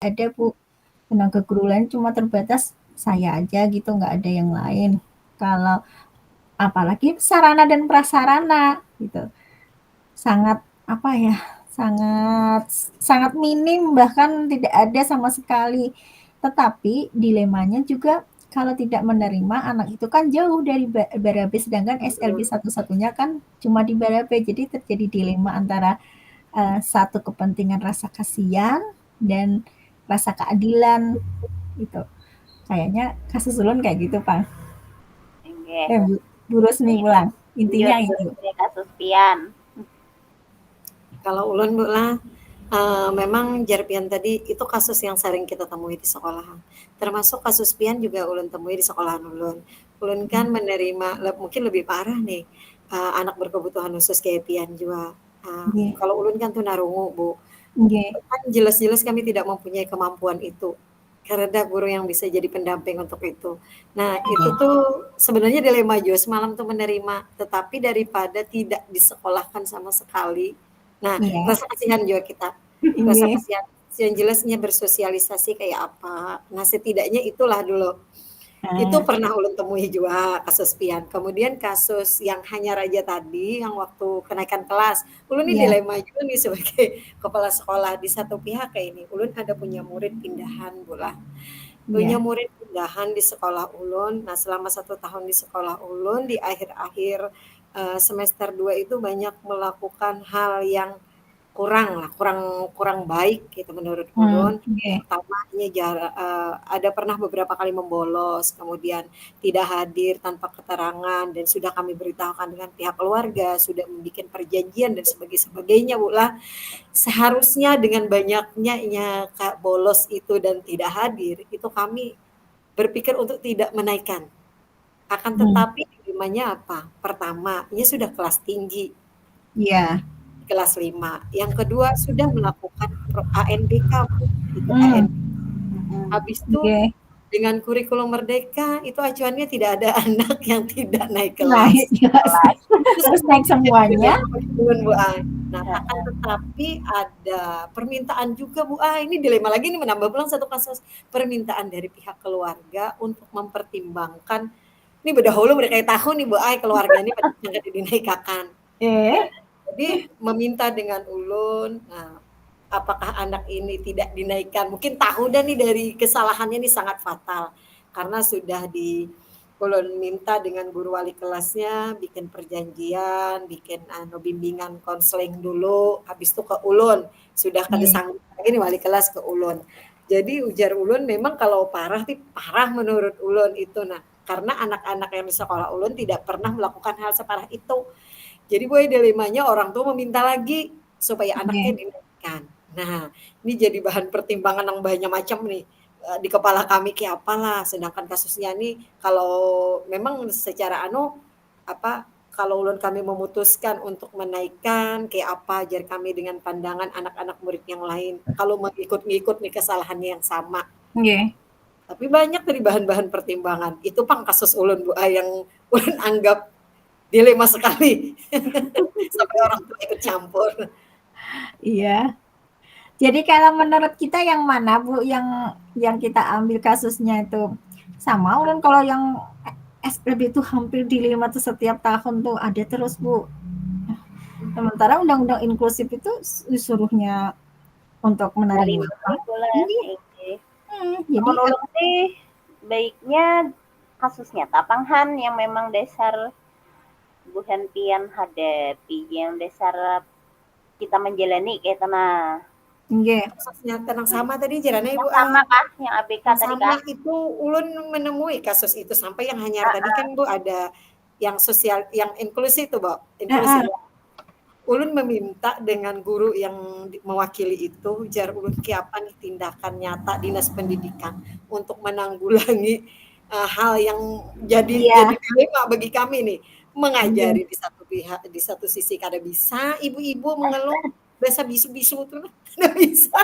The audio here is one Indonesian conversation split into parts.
ada Bu, tenaga guru lain cuma terbatas saya aja gitu, nggak ada yang lain. Kalau apalagi sarana dan prasarana gitu, sangat apa ya, sangat sangat minim bahkan tidak ada sama sekali. Tetapi dilemanya juga kalau tidak menerima anak itu kan jauh dari Barabe, sedangkan SLB satu-satunya kan cuma di Barabe. Jadi terjadi dilema antara satu kepentingan rasa kasihan dan rasa keadilan gitu. Kayaknya kasus Ulun kayak gitu, Pak. Nggih. Bu Rusmi pulang. Lanjut Intinya terus itu. kasus pian. Kalau ulun Bu lah, memang jar pian tadi itu kasus yang sering kita temui di sekolahan. Termasuk kasus pian juga ulun temui di sekolahan ulun. Ulun kan menerima mungkin lebih parah nih, anak berkebutuhan khusus kayak pian juga. Nggih. Kalau ulun kan tunarungu Bu, Nggih. kan jelas-jelas kami tidak mempunyai kemampuan itu. Karena ada guru yang bisa jadi pendamping untuk itu. Nah, itu tuh sebenarnya dilema juga semalam tuh menerima, tetapi daripada tidak disekolahkan sama sekali. Nah, Iya. rasa kasihan juga kita. Rasa Nggih. kasihan yang jelasnya bersosialisasi kayak apa. Nah, setidaknya itulah dulu. Itu Nah, pernah ulun temui juga kasus pian. Kemudian kasus yang hanya raja tadi, yang waktu kenaikan kelas. Ulun ini iya. dilema juga nih sebagai kepala sekolah. Di satu pihak kayak ini, ulun ada punya murid pindahan pula. Punya Iya. murid pindahan di sekolah ulun. Nah, selama 1 tahun di sekolah ulun, di akhir-akhir semester 2 itu banyak melakukan hal yang kurang lah, kurang kurang baik gitu menurut ulun. Nggih. Pertamanya ada pernah beberapa kali membolos, kemudian tidak hadir tanpa keterangan dan sudah kami beritahukan dengan pihak keluarga, sudah membuat perjanjian dan sebagainya Bu lah. Seharusnya dengan banyaknya Kak bolos itu dan tidak hadir, itu kami berpikir untuk tidak menaikkan. Akan tetapi dilemanya apa? Pertama, ini sudah kelas tinggi, Iya. kelas 5. Yang kedua sudah melakukan ANBK, Bu. Itu Mmm. ANBK. Habis itu Nggih. dengan kurikulum merdeka itu acuannya tidak ada anak yang tidak naik Naik kelas. kelas. Itu Harus naik jadi semuanya. dilema bagi ulun, Bu Ai. Nah, akan tetapi ada permintaan juga Bu Ai, ini dilema lagi nih menambah pulang satu kasus. Permintaan dari pihak keluarga untuk mempertimbangkan ini bedahulu udah kayak tahun nih Bu Ai keluarga ini pada sangat dinaikakan. Eh. Jadi meminta dengan ulun, nah, apakah anak ini tidak dinaikkan? Mungkin tahu dah nih dari kesalahannya nih sangat fatal. Karena sudah ulun minta dengan guru wali kelasnya bikin perjanjian, bikin bimbingan konseling dulu, habis itu ke ulun. Sudah kada Nggih. sanggup lagi nih wali kelas ke ulun. Jadi ujar ulun memang kalau parah nih parah menurut ulun itu. Nah, karena anak-anak yang di sekolah ulun tidak pernah melakukan hal separah itu. Jadi gue dilemanya orang tua meminta lagi supaya anaknya Nggih. dinaikkan. Nah, ini jadi bahan pertimbangan yang banyak macam nih di kepala kami kayak apalah. Sedangkan kasusnya nih kalau memang secara apa kalau ulun kami memutuskan untuk menaikkan kayak apa ajar kami dengan pandangan anak-anak murid yang lain. Kalau mengikut-ngikut nih kesalahannya yang sama. Nggih. Tapi banyak dari bahan-bahan pertimbangan. Itu pang kasus ulun Bu yang ulun anggap dilema sekali. Sampai orang tua ikut campur. Iya. Jadi kalau menurut kita yang mana Bu yang kita ambil kasusnya itu? Sama ulun kalau yang SPB itu hampir dilema tuh setiap tahun tuh ada terus Bu. Sementara undang-undang inklusif itu disuruhnya untuk menerima. Menerima kurikulum. Iya. Jadi Namun ulun sih baiknya kasusnya tapanghan yang memang dasar bukan pian hadapi yang dasar kita menjalani kayak tanah. nggih. Kasusnya tenang sama tadi jarana Ibu Yang sama kah? Yang ABK yang tadi sama kah? itu ulun menemui kasus itu sampai yang hanyar tadi kan Bu ada yang sosial yang inklusi itu Bu, inklusi. Ulun meminta dengan guru yang mewakili itu jar ulun ke apa nih tindakan nyata dinas pendidikan untuk menanggulangi hal yang jadi dilema bagi kami nih mengajari di satu pihak di satu sisi kada bisa ibu-ibu mengeluh bahasa bisu-bisu tuh nggak bisa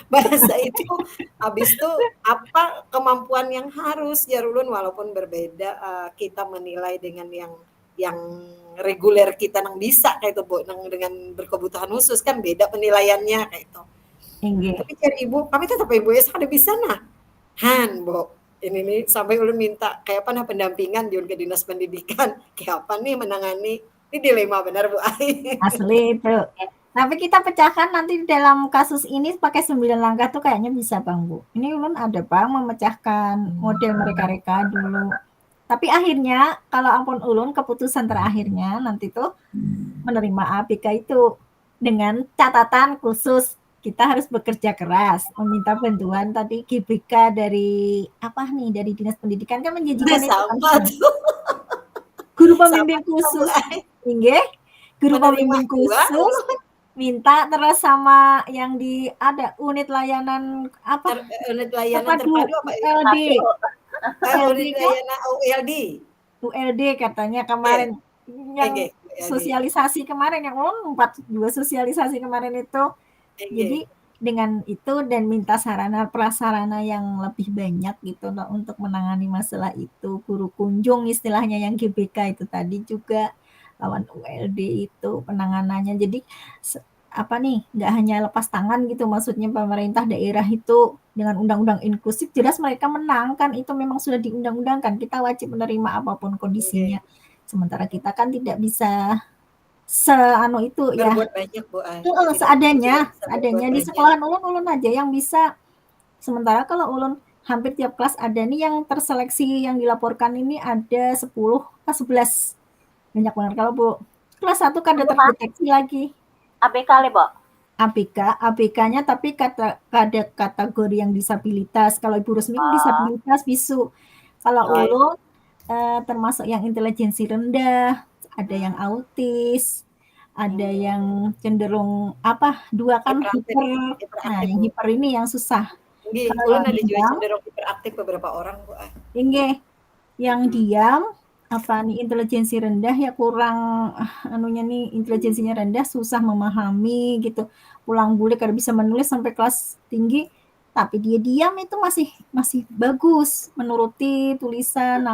bahasa itu habis itu apa kemampuan yang harus jar ulun walaupun berbeda kita menilai dengan yang reguler kita nang bisa kayak itu Bu nang dengan berkebutuhan khusus kan beda penilaiannya kayak itu Inggih. Tapi cari ibu, kami tetap ibu ya ada bisa nah. Han, Bo. Ini nih sampai ulun minta kayak apa nah pendampingan di ke dinas pendidikan. Kayak apa nih menangani. Ini dilema benar Bu Ai. Asli itu. Tapi kita pecahkan nanti dalam kasus ini pakai 9 langkah tuh kayaknya bisa Bang Bu. Ini ulun ada Bang memecahkan model mereka-reka dulu. Tapi akhirnya kalau ampun ulun keputusan terakhirnya nanti tuh menerima ABK itu dengan catatan khusus kita harus bekerja keras, meminta bantuan tadi GBK dari apa nih dari dinas pendidikan kan menjanjikan itu Sama tuh. guru Sama pembimbing Bu khusus, Ai. inggih, guru Menerima pembimbing dua, khusus minta terus sama yang di ada unit layanan apa unit layanan terpadu terpadu apa ya? ULD ULD Unit kan layanan OLD. ULD katanya Oke, kemarin yang oke, ULD. sosialisasi kemarin yang 2 sosialisasi kemarin itu. Jadi Oke. dengan itu dan minta sarana prasarana yang lebih banyak gitu loh untuk menangani masalah itu. Guru kunjung istilahnya yang GBK itu tadi juga lawan ULD itu penanganannya. Jadi apa nih nggak hanya lepas tangan gitu maksudnya pemerintah daerah itu dengan undang-undang inklusif jelas mereka menang kan itu memang sudah diundang-undangkan kita wajib menerima apapun kondisinya sementara kita kan tidak bisa seanu itu ya Berbuat banyak Bu Ai. seadanya Tidak bisa berbuat seadanya di banyak. sekolahan ulun aja yang bisa sementara kalau ulun hampir tiap kelas ada nih yang terseleksi yang dilaporkan ini ada 10 atau 11 banyak banget kalau Bu kelas 1 kan ada terdeteksi lagi ABK le, Bo? ABK-nya tapi ada kategori yang disabilitas. Kalau Ibu Rusmi disabilitas bisu. Kalau ulun termasuk yang intelijensi rendah, ada yang autis, ada yang cenderung apa? 2 kan hiper. Nah, yang hiper ini yang susah. Kalau Ulun yang ada juga diam, cenderung hiperaktif beberapa orang Bu Ai. inggih, yang diam apa nih intelijensi rendah ya kurang anunya nih intelijensinya rendah susah memahami gitu pulang balik kada bisa menulis sampai kelas tinggi tapi dia diam itu masih bagus menuruti tulisan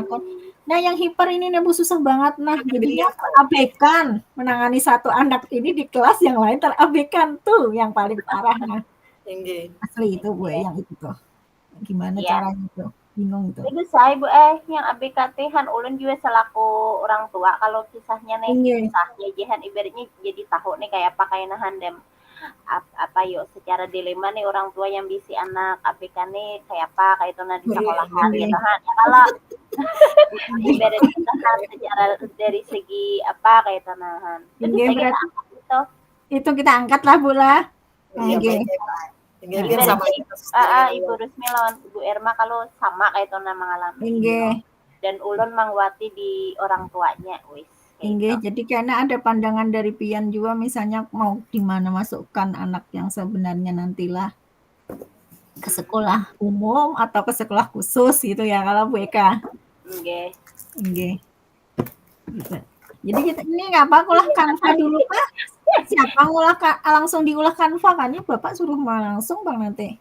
nah yang hiper ini nih Bu susah banget nah jadinya terabaikan menangani satu anak ini di kelas yang lain terabaikan tuh yang paling parah nah asli itu Bu yang itu tuh gimana caranya tuh bingung itu. Itu saya Bu yang ABK-an ulun juga selaku orang tua kalau kisahnya nih kisahnya jahan ibaratnya jadi tahu nih kayak apa kayak nahan dem apa yuk secara dilema nih orang tua yang bisi anak ABK nih kayak apa kayak itu nah di sekolahan gitu kan ya kalau ibaratnya tahan secara dari segi apa kayak itu nahan jadi kita angkat itu kita angkat lah Bu lah. Ibu Rusmi lawan Ibu Irma kalau sama kayak itu mengalami. Dan ulun mangwati di orang tuanya, wis. Inggih, jadi karena ada pandangan dari Pian juga misalnya mau di mana masukkan anak yang sebenarnya nantilah ke sekolah umum atau ke sekolah khusus gitu ya kalau Bu Eka. Inggih. Jadi kita ini nggak apa ulah Canva dulu Pak. Siapa langsung diulah Canva kan ini Bapak suruh langsung Bang nanti.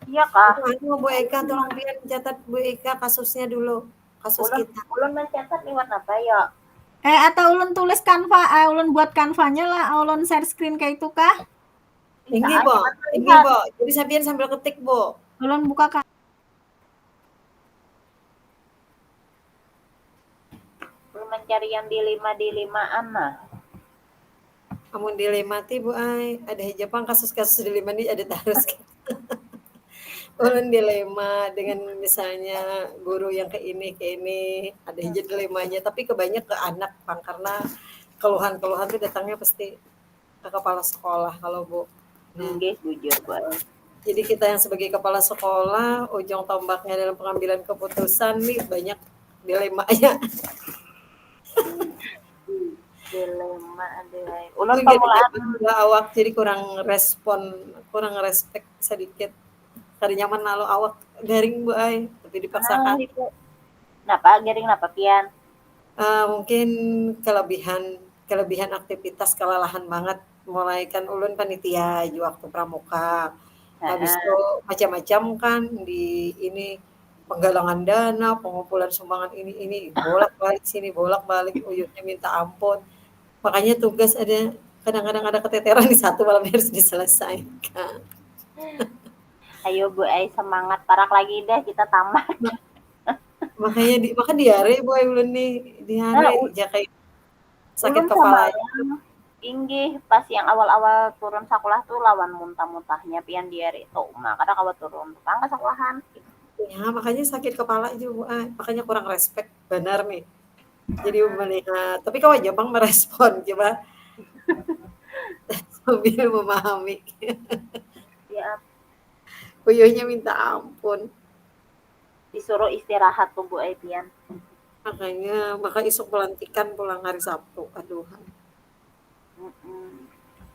Iya Kak. Bu Eka tolong biar catat Bu Eka kasusnya dulu. Kasus kita. Ulun mencatat lewat apa ya? Atau ulun tulis Canva, ulun buat Canva-nya lah, ulun share screen kayak itu kah? Ini Bo. Jadi Sabian sambil ketik Bo. Ulun buka kan. Ulun mencari yang dilema-dilemaan mah. Amun dilema ti Bu Ai, ada Jepang kasus-kasus dilema ini ada terus. Ulun dilema dengan misalnya guru yang ke ini, ada aja dilemanya, tapi kebanyak ke anak Bang, karena keluhan-keluhan itu datangnya pasti ke kepala sekolah kalau Bu. Jujur banget. Jadi kita yang sebagai kepala sekolah, ujung tombaknya dalam pengambilan keputusan nih banyak dilemanya. Dilema ada. Ulun pemulaan awak jadi kurang respect sedikit. Tadi nyaman lalu awak garing Bu Ai, tapi dipaksakan. Kenapa garing kenapa Pian? Mungkin kelebihan aktivitas kelelahan banget. Mulai kan ulun panitia di waktu pramuka. Habis itu macam-macam kan di ini penggalangan dana, pengumpulan sumbangan ini bolak-balik sini, bolak-balik uyutnya minta ampun. Makanya tugas ada kadang-kadang ada keteteran di satu malam harus diselesaikan. Ayo Bu Ai semangat, parak lagi deh kita tamat. Makanya maka diare Bu Ai ulun nih, Nah, diare jakai sakit ulun sama kepala. yang inggih pas yang awal-awal turun sekolah tuh lawan muntah-muntahnya pian diare itu mah kada kawa turun tukang ke sekolahan. Ya, makanya sakit kepala juga Bu Ai, makanya kurang respect benar nih. Jadi melihat, tapi kalau Jepang merespon coba sambil memahami. Ya, Puyuhnya minta ampun. disuruh istirahat tuh Bu Ai pian. Makanya, maka isuk pelantikan pulang hari Sabtu. Aduh.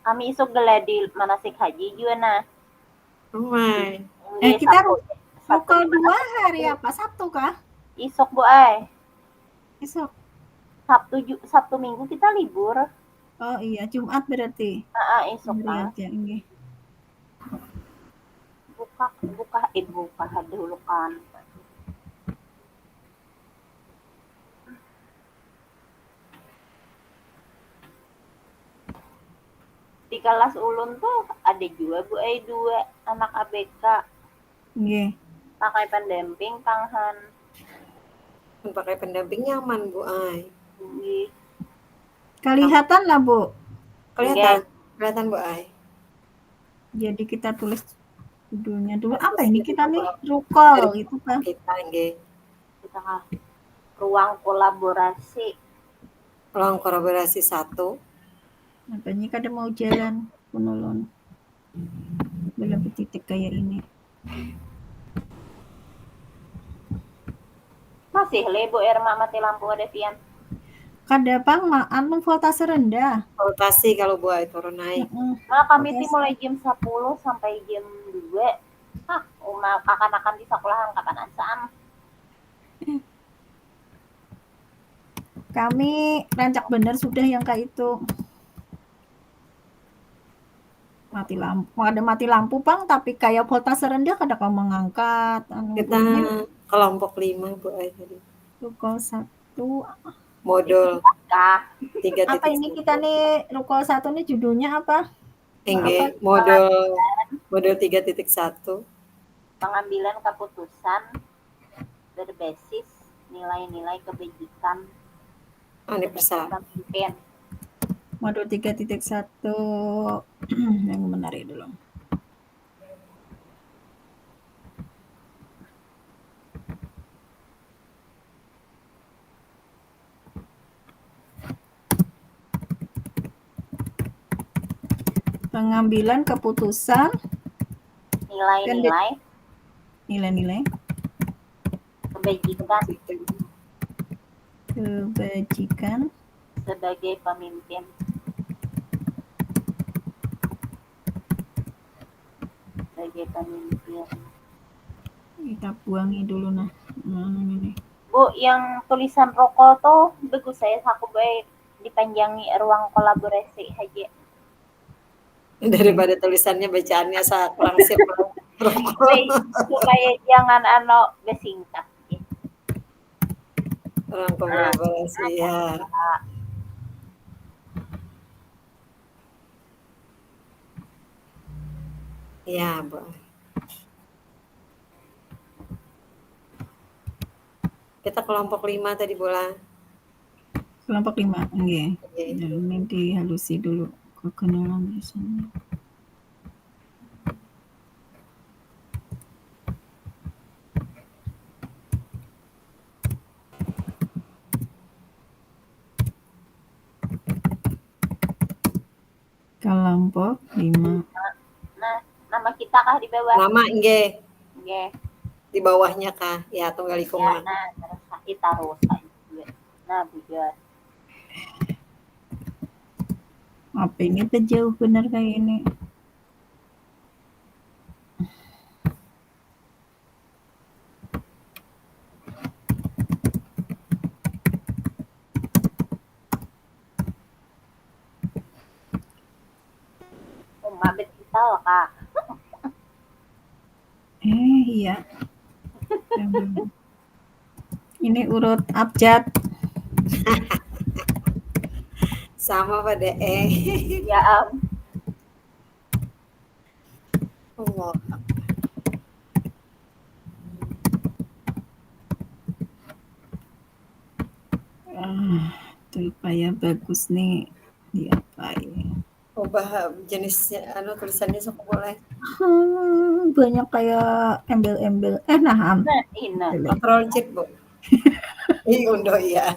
Kami isuk geladi manasik haji juga nah. Oh my. Nggih, Kita Sabtu rukol di 2 manasik hari haji. apa? Sabtu kah? Isuk Bu Ai. Besok. Sabtu Minggu kita libur. Oh iya, Jumat berarti. Isuk Hari lah. aja nggih. Buka dulu kan. Di kelas ulun tuh ada juga Bu Ai 2 anak ABK Nggih. pakai pendamping panghan. Pakai pendamping nyaman Bu Ai. Nggih. Kelihatan lah, Bu. Kelihatan, kelihatan Bu Ai. Jadi kita tulis judulnya dulu. Terus Apa ini jadi kita nih? beberapa Rukol dari gitu kan. kita nggih. Kita ruang kolaborasi. Ruang kolaborasi 1. Makanya kada mau jalan penolong. Belum titik kayak ini. Masih lebo Irma mati lampu ada pian. Kada pang anu voltase rendah. Voltasi kalau Bu Ai turun naik. Nah, kami Voltase. mulai jam 10 sampai jam 2. Kakan-kakan di sekolahan kapan asam. Kami rancak bener sudah yang kayak itu. Mati lampu pang, tapi kayak voltase rendah kada kau mengangkat. Kita kelompok 5 Bu Ai tadi. Rukol 1. Modul Kah? 3.1. Apa ini kita nih Rukol 1 nih judulnya apa? Nggih, modul 3.1. Pengambilan keputusan berbasis nilai-nilai kebajikan pemimpin. Modul 3.1 yang menarik dulu. Pengambilan keputusan Nilai-nilai nilai-nilai kebajikan sebagai pemimpin. Kita buangi dulu nah. Ini. Bu, yang tulisan rokok tuh bagus saya aku baik dipanjangi ruang kolaborasi aja. Daripada tulisannya bacaannya kurang sip supaya jangan besingkat. Ruang kolaborasi ya. Iya, Bu. Kita kelompok 5 tadi bola. Kelompok 5, nggih. Ini dihalusi dulu kekenalan tulisannya. Kelompok 5. Nah, nama kita kah di bawah? Nama nggih. Nggih. Di bawahnya kah? Ya, tunggal iku mah. Nah, terus kita rusak. Nah, bujar. Apa ini jauh benar kayak ini? Mabit kita loh, Kak. Iya. Ini urut abjad. Sama pada Ya Allah. Supaya bagus nih diapain. Ubah jenisnya tulisannya sok boleh. Banyak kayak embel-embel. Nah, Nah, ina. Control Z, Bu. Undo ya.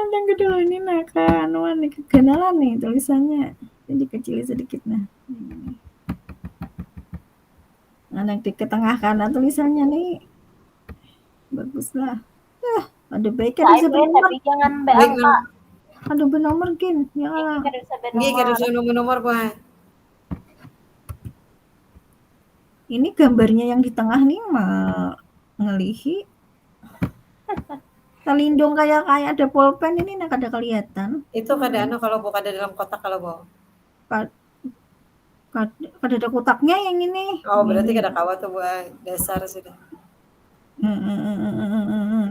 Yang kedua ini nah kanuan nih keganalan nih tulisannya. Jadi kecil sedikit nah. Anak di tengah kanan tulisannya nih baguslah. Ada baiknya bisa Saya bernomor. tapi jangan be Baik, angka. Ada bernomor gin. Ya. Ini kan bisa Nggih kada bernomor. usah nomor-nomor, Pak. Ini gambarnya yang di tengah nih mah ngelihi. Telindung kayak ada pulpen ini nak ada kelihatan. Itu kada kalau bukan ada dalam kotak kalau Bu. Kada ada kotaknya yang ini. Oh, berarti kada kawat tuh Bu. Dasar sudah.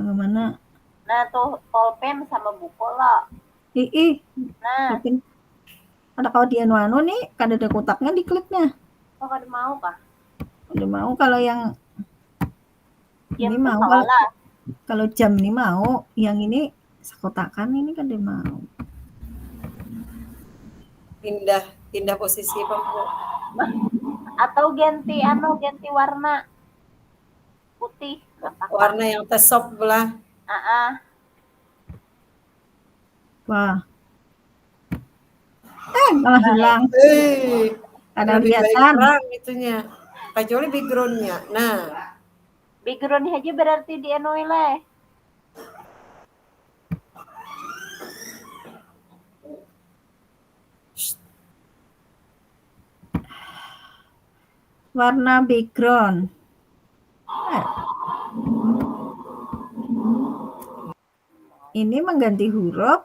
Kemana? Nah, tuh pulpen sama buku lah. Nah. Pulpen. Ada kalau di anu nih, kada ada kotaknya dikliknya. Oh, kada mau kah? Kada mau kalau yang Jam ini mau kalau jam ini mau, yang ini sekotakan ini kada mau. Pindah posisi Pak Bu. Atau ganti warna putih. Warna yang tesop belah. Wah. Malah hilang. Ada kelihatan. Terang itunya. Kecuali background-nya. Nah. Background aja berarti di le. Warna background. Ini mengganti huruf.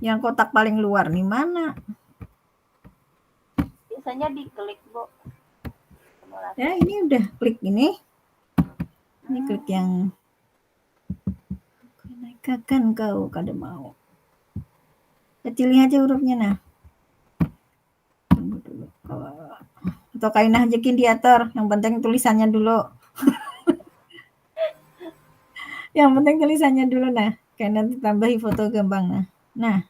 Yang kotak paling luar nih mana? Biasanya diklik, Bu. Ya, ini udah klik ini. Ini klik yang naikkan kau kada mau. Kecilin aja hurufnya nah. Tunggu dulu. Atau kainah ajakin diatur. Yang penting tulisannya dulu. Yang penting tulisannya dulu nah. Kayak nanti tambahi foto gambar nah.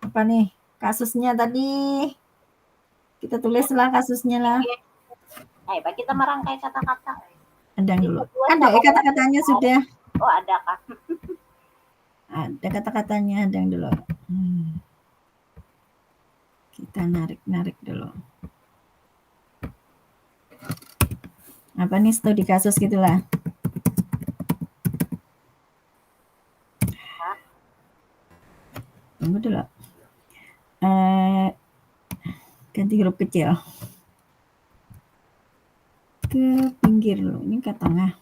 Apa nih? Kasusnya tadi. Kita tulislah kasusnya lah. Pak, kita merangkai kata-kata. Ada dulu. Ada kata-katanya sudah. Oh, ada kah? Ada kata-katanya, ada yang dulu. Kita narik dulu. Apa nih studi kasus gitulah. Tunggu dulu. Ganti huruf kecil. Ke pinggir dulu. Ini ke tengah.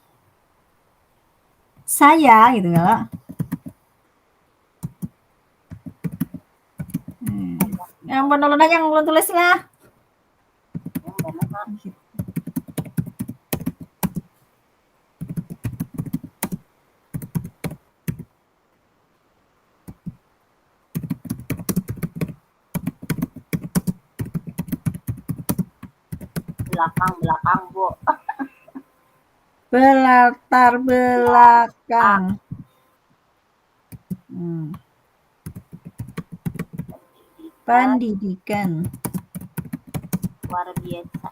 Saya gitu kalau. Yang penulis yang belum tulis lah. Belakang, Bu. Latar belakang. Pendidikan. Luar biasa.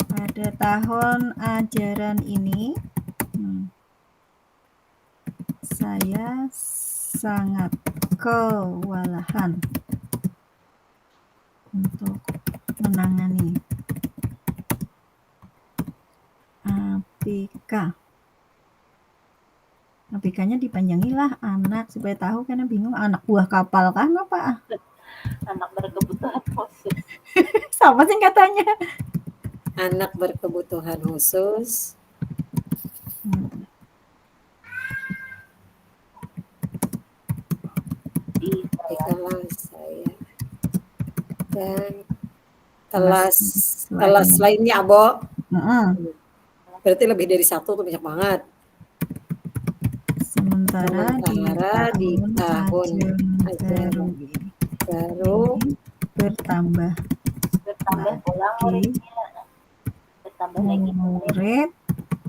Pada tahun ajaran ini, saya sangat kewalahan untuk menangani ABK. ABK-nya dipanjangilah anak supaya tahu karena bingung anak buah kapal kan apa? Anak berkebutuhan khusus. Sama singkatannya. Anak berkebutuhan khusus. Di kelas saya dan Kelas selanjutnya. lainnya, Abo. Heeh. Berarti lebih dari 1 tuh, banyak banget. Sementara di tahun ajaran baru ini bertambah pula lagi bertambah lagi murid.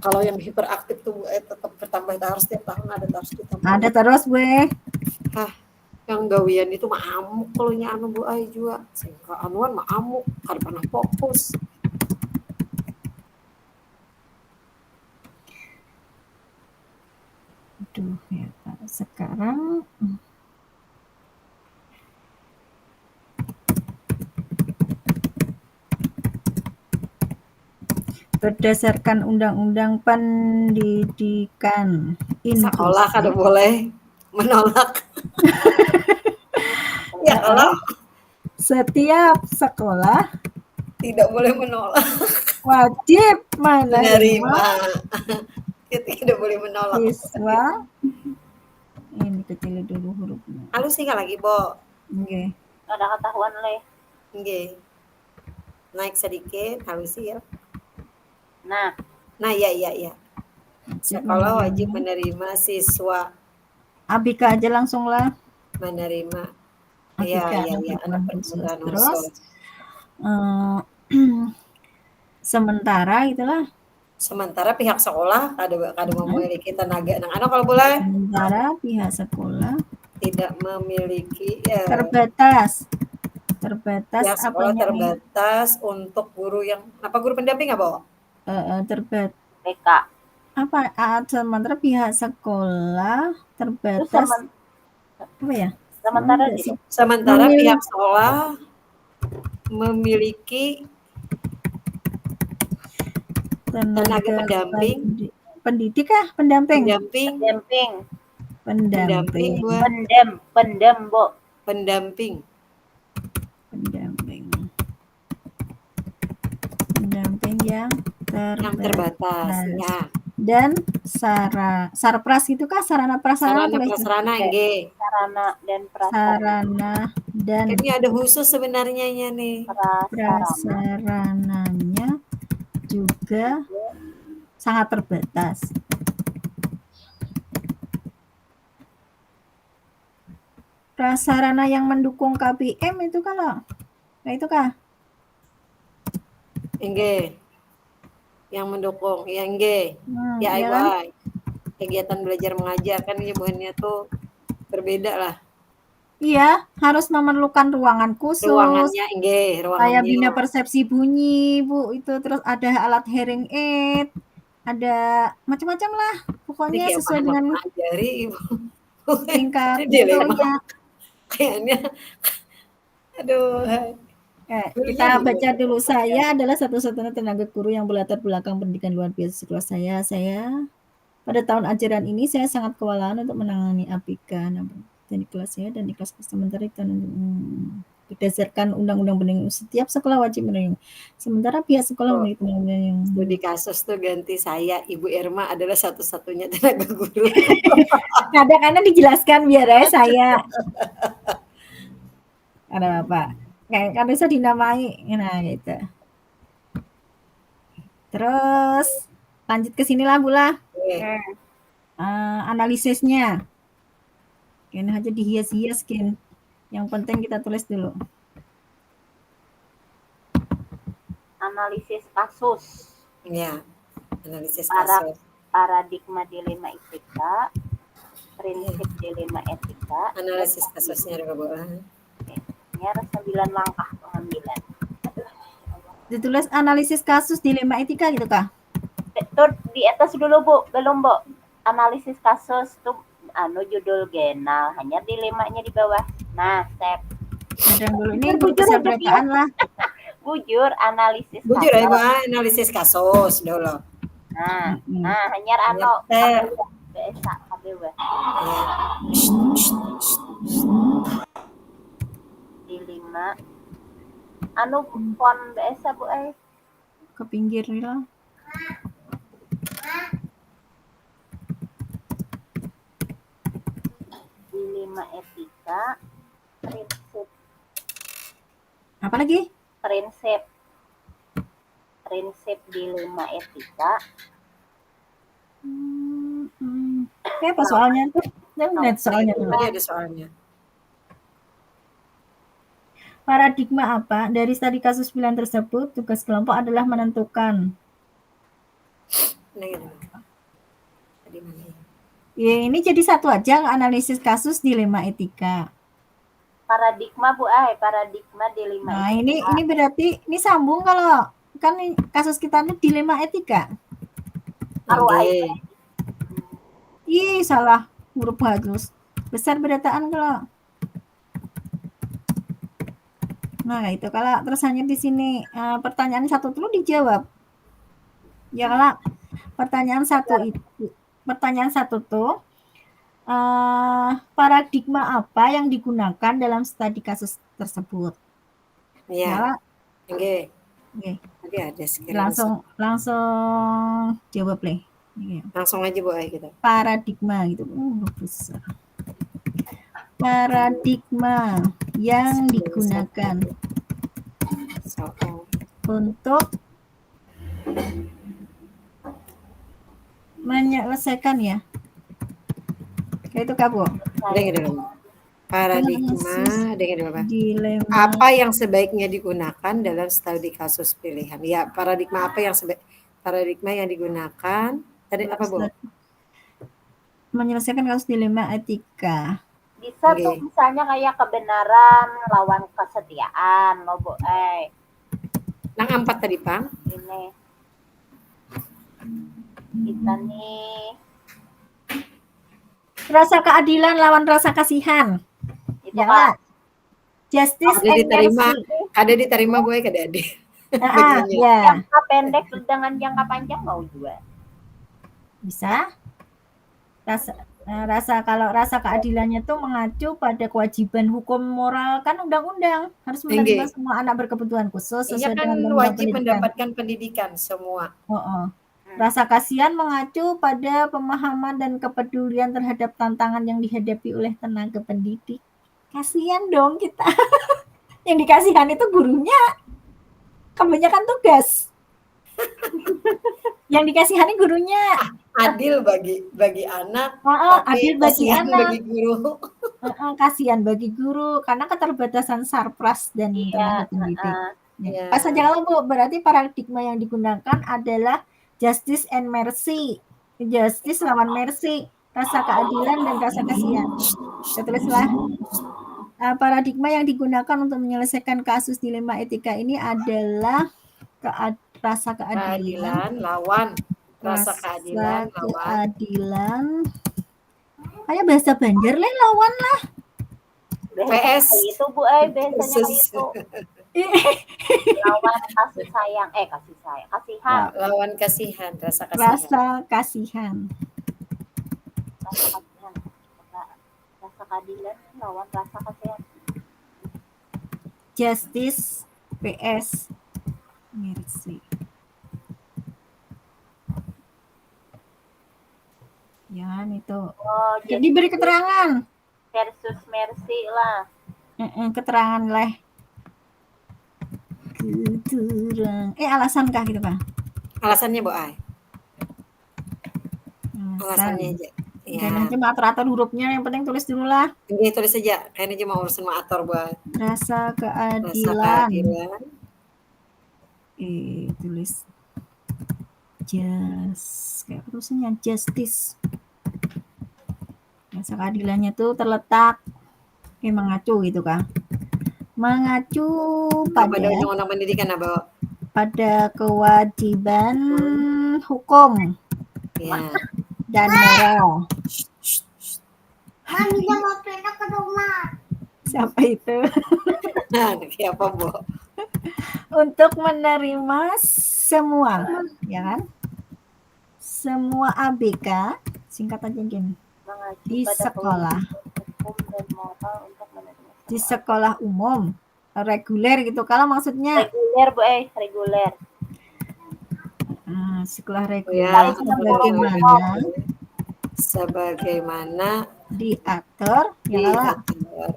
kalau yang hiperaktif tuh tetap bertambah, harus setiap tahun harus ditambah. Ada terus gue. Yang gawian itu mah amuk kalau nya anu Bu Ai juga. Sehingga anuan mah amuk, kada pernah fokus. Aduh ya, sekarang berdasarkan Undang-Undang Pendidikan Sekolah kada Inklusif. boleh menolak. Ya kalau Setiap sekolah tidak boleh menolak, wajib menerima tidak boleh menolak. siswa. Ini kecil dulu hurufnya. Halus sih lagi, Bo. Oke. ada ketahuan leh. Nggih. Naik sedikit, halus ya. Nah, Ya. Sekolah wajib menerima siswa. Abika aja langsung lah. Menerima. Abika, Iya. Anak khusus. perguruan Terus khusus. sementara itulah. Sementara pihak sekolah kada memiliki tenaga anak-anak kalau boleh. Sementara pihak sekolah tidak memiliki terbatas pihak sekolah apanya terbatas untuk guru yang guru pendamping apa? Terbatas PK. Apa? Sementara pihak sekolah terbatas apa ya? Sementara pihak sekolah memiliki tenaga pendamping, pendidik kah? Pendamping. Pendamping yang terbatas. Ya. Dan sarpras itu kah? Sarana prasarana nggih. Sarana dan Ini ada khusus sebenarnya nih. Prasarananya juga sangat terbatas. Prasarana yang mendukung KPM itu kalau itu kah? Nggih. Yang mendukung, ya nggih. Ya kan? Kegiatan belajar mengajar kan bukannya tuh berbeda lah. Iya, harus memerlukan ruangan khusus. Ruangannya nggih, Kayak bina persepsi bunyi, Bu, itu terus ada alat hearing aid, ada macam-macam lah. Pokoknya sesuai dengan mengajari Ibu. tingkat ilmunya. Kayaknya aduh. Kita baca dulu. Saya adalah satu-satunya tenaga guru yang berlatar belakang pendidikan luar biasa sekolah saya. Pada tahun ajaran ini saya sangat kewalahan untuk menangani ABK dan di kelas saya dan di kelas sementara berdasarkan Undang-Undang Pendidikan setiap sekolah wajib menerima. Sementara pihak sekolah memiliki yang di kasus tuh ganti saya, Ibu Irma adalah satu-satunya tenaga guru. Kadang-kadang dijelaskan biar saya. Ada apa? Kayak bisa dinamai, nah gitu. Terus lanjut ke sini lah, Bu lah. Analisisnya. Kayaknya aja dihias-hias, Kin. Yang penting kita tulis dulu. Analisis kasus. Ya, analisis kasus. Paradigma dilema etika, prinsip dilema etika. Analisis kasusnya juga boleh. Ada 9 langkah pengambilan. Ditulis analisis kasus dilema etika gitu kah? Tuh di atas dulu, Bu. Belum, Bu. Analisis kasus tuh judul jurnal, hanya dilemanya di bawah. Nah, step. Ada dulu ini bujur bacaan lah. Bujur analisis kasus. Bujur ya, analisis kasus dulu. Nah, hanya biasa KBW. Dilema font biasa, Bu ke pinggir lah. Dilema etika, prinsip. Apa lagi? Prinsip. prinsip dilema etika. Ini apa soalnya tuh? Lihat soalnya dulu. Tadi ada soalnya. Paradigma apa dari studi kasus pilihan tersebut? Tugas kelompok adalah menentukan. Tadi mana ya? Ya, ini jadi satu aja analisis kasus dilema etika. Paradigma paradigma dilema Nah, etika. ini berarti ini sambung kalau kan kasus kita ini dilema etika. Oke. Ih, salah huruf bagus. Besar berataan kalau. Nah, itu kalau terus hanya di sini pertanyaan satu dulu dijawab. Ya kalau pertanyaan satu tuh paradigma apa yang digunakan dalam studi kasus tersebut? Iya. Oke. Tadi ada sekiranya. Langsung jawab leh. Langsung aja Bu Ai kita. Paradigma gitu. Besar. Paradigma yang digunakan untuk menyelesaikan ya. Itu Kak Bu. Paradigma dilema. Apa yang sebaiknya digunakan dalam studi kasus pilihan? Ya, paradigma apa yang paradigma yang digunakan tadi apa Bu? Menyelesaikan kasus dilema etika. Bisa tuh misalnya kayak kebenaran lawan kesetiaan, lo Bu. Yang 4 tadi, Pang. Ini. Kita nih. Rasa keadilan lawan rasa kasihan. Itu ya Kak. Justice ada diterima gue ke Dade. Ya. Jangka pendek dengan jangka panjang mau juga. Bisa. Kalau rasa keadilannya tuh mengacu pada kewajiban hukum moral kan undang-undang harus menerima semua anak berkebutuhan khusus sesuai dengan wajib mendapatkan pendidikan semua. Rasa kasihan mengacu pada pemahaman dan kepedulian terhadap tantangan yang dihadapi oleh tenaga pendidik. Kasihan dong kita. Yang dikasihan itu gurunya. Kebanyakan tugas. Yang dikasihani gurunya. Adil bagi anak. Adil bagi anak. Bagi guru. Kasihan bagi guru karena keterbatasan sarpras dan tenaga pendidik. Pas saja kalau Bu, berarti paradigma yang digunakan adalah justice and mercy. Justice lawan mercy, rasa keadilan dan rasa kasihan. Saya tulislah. Paradigma yang digunakan untuk menyelesaikan kasus dilema etika ini adalah rasa keadilan lawan rasa keadilan lawan. Kayak bahasa Banjar lawan lah. PS itu Bu biasanya itu. Lawan kasih sayang, kasihan. Lawan kasihan, rasa kasihan. Rasa kasihan. Rasa keadilan lawan rasa kasihan. Justice PS mercy. Ya, itu. Jadi beri keterangan. Versus mercy lah. Keterangan lah. Alasankah gitu Pak? Alasannya Bu Ai. Alasannya aja. Jangan cuma atur-atur hurufnya, yang penting tulis dulu lah. Ini tulis aja, kayaknya cuma urusan atur Bu Ai. Rasa keadilan. Tulis kayak tulisannya justice. Rasa keadilannya tuh terletak mengacu gitu kan. Mengacu pada undang-undang pendidikan apa? Pada kewajiban hukum dan moral. Mami jangan pindah ke rumah. Siapa itu? Siapa Bu? Untuk menerima semua, ya kan? Semua ABK, singkat aja gini. Di sekolah. Di sekolah umum reguler gitu kalau maksudnya reguler Bu reguler sekolah reguler sebagaimana diatur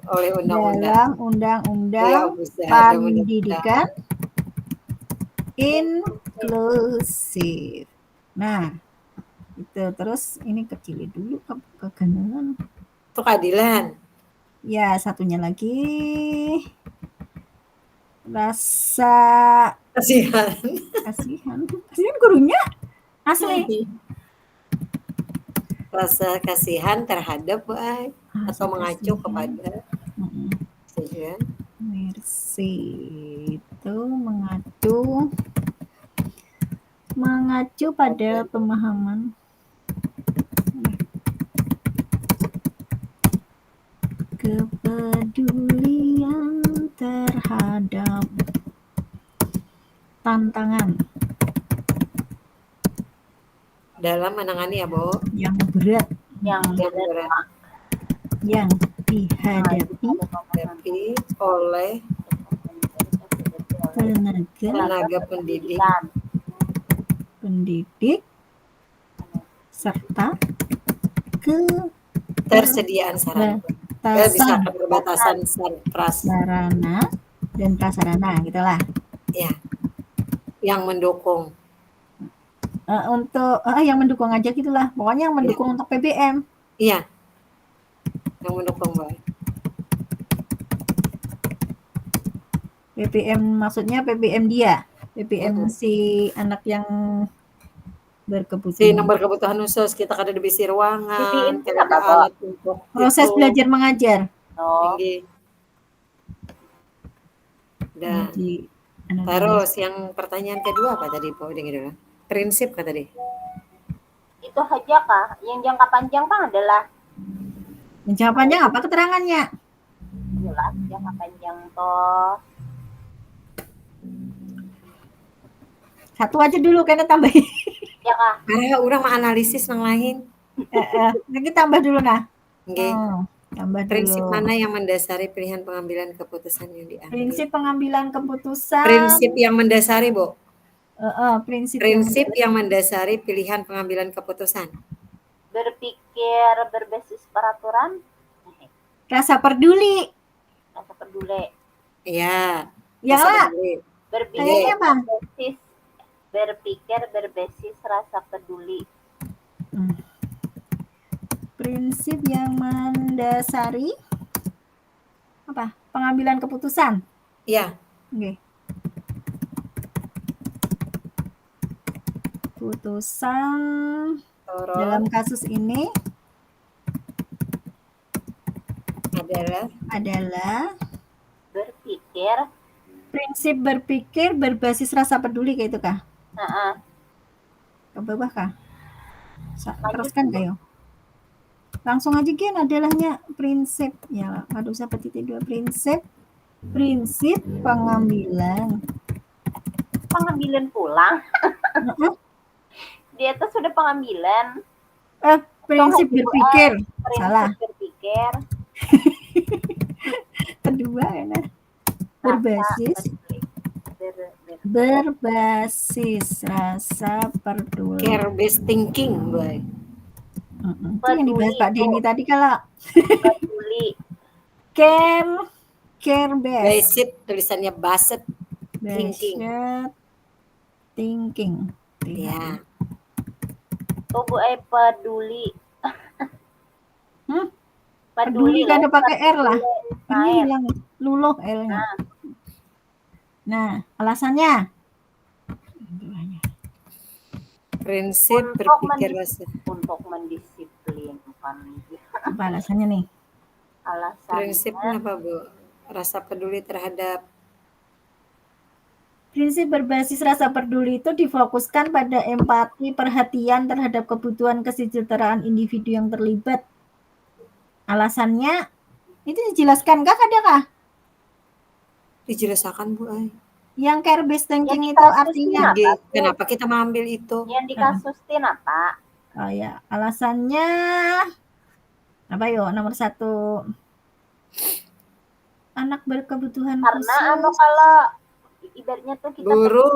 oleh undang-undang pendidikan inklusif. Nah, itu terus ini kecilin dulu kegandalan. Itu keadilan. Ya, satunya lagi rasa Kasihan. kasihan. Kasihan gurunya asli. Rasa kasihan terhadap Bu Ai, atau Rasa mengacu kasihan. kepada Mm-mm. setuju kan? Mercy itu mengacu pada pemahaman kepedulian terhadap tantangan Dalam menangani ya Bu, yang berat yang yang berat berat yang dihadapi tapi oleh tenaga tenaga pendidik pendidik serta tersediaan sarana. Bisa keterbatasan sarana dan prasarana gitulah. ya, yang mendukung. Untuk yang mendukung aja gitulah. Pokoknya yang mendukung untuk PBM. Iya. Yang mendukung, Mbak. PBM maksudnya PBM dia. PBM si anak yang Si berkebutuhan. nomor kebutuhan khusus, kita kada ada bisi ruangan, PBM itu kada ada apa, alat untuk Proses itu. belajar mengajar. Oh, Tinggi. Dan Jadi, terus yang pertanyaan kedua apa tadi, Pak? Dengar dulu. Prinsip kah tadi? itu aja kah? Yang jangka panjang kan adalah yang jangka panjang apa keterangannya? jelas jangka panjang toh. Satu aja dulu karena tambahin. Ya kah? Karena orang mau analisis yang lain. Lagi tambah dulu nah. Nggih. Tambah Prinsip dulu. mana yang mendasari pilihan pengambilan keputusan yang diambil? Prinsip pengambilan keputusan. Prinsip yang mendasari, Bu. Prinsip yang mendasari pilihan pengambilan keputusan. Berpikir berbasis peraturan. Rasa peduli. Rasa peduli. Iya. Ya lah. Berpikir berbasis rasa peduli. Prinsip yang mendasari apa? Pengambilan keputusan. Iya. Oke. Putusan dalam kasus ini adalah prinsip berpikir berbasis rasa peduli kayak itu kah? Ke bawah kah? Teruskan kayo. Langsung aja kan adalahnya prinsip ya, aduh usah titik dua prinsip pengambilan pulang. Dia tuh sudah pengambilan. Prinsip berpikir. Salah. Berpikir. Kedua ya. Berbasis rasa peduli. Care-based thinking, boy. Itu yang dibahas Pak Denny tadi kalau peduli. Care-based. Based tulisannya based thinking. Ya. Oh, Bu peduli. Peduli kan ada pakai R lah. Ini hilang luluh L-nya. Nah, alasannya prinsip berpikir untuk mendisiplinkan. Apa alasannya nih? Prinsipnya apa, Bu? Rasa peduli terhadap. Prinsip berbasis rasa peduli itu difokuskan pada empati, perhatian terhadap kebutuhan kesejahteraan individu yang terlibat. Alasannya itu dijelaskan kah, adakah? Dijelaskan, Bu Ai. Yang care-based thinking itu artinya kenapa kita mengambil itu? Yang dikasusin apa? Oh ya, alasannya apa yo? Nomor 1, anak berkebutuhan karena khusus. kalau ibaratnya tuh kita guru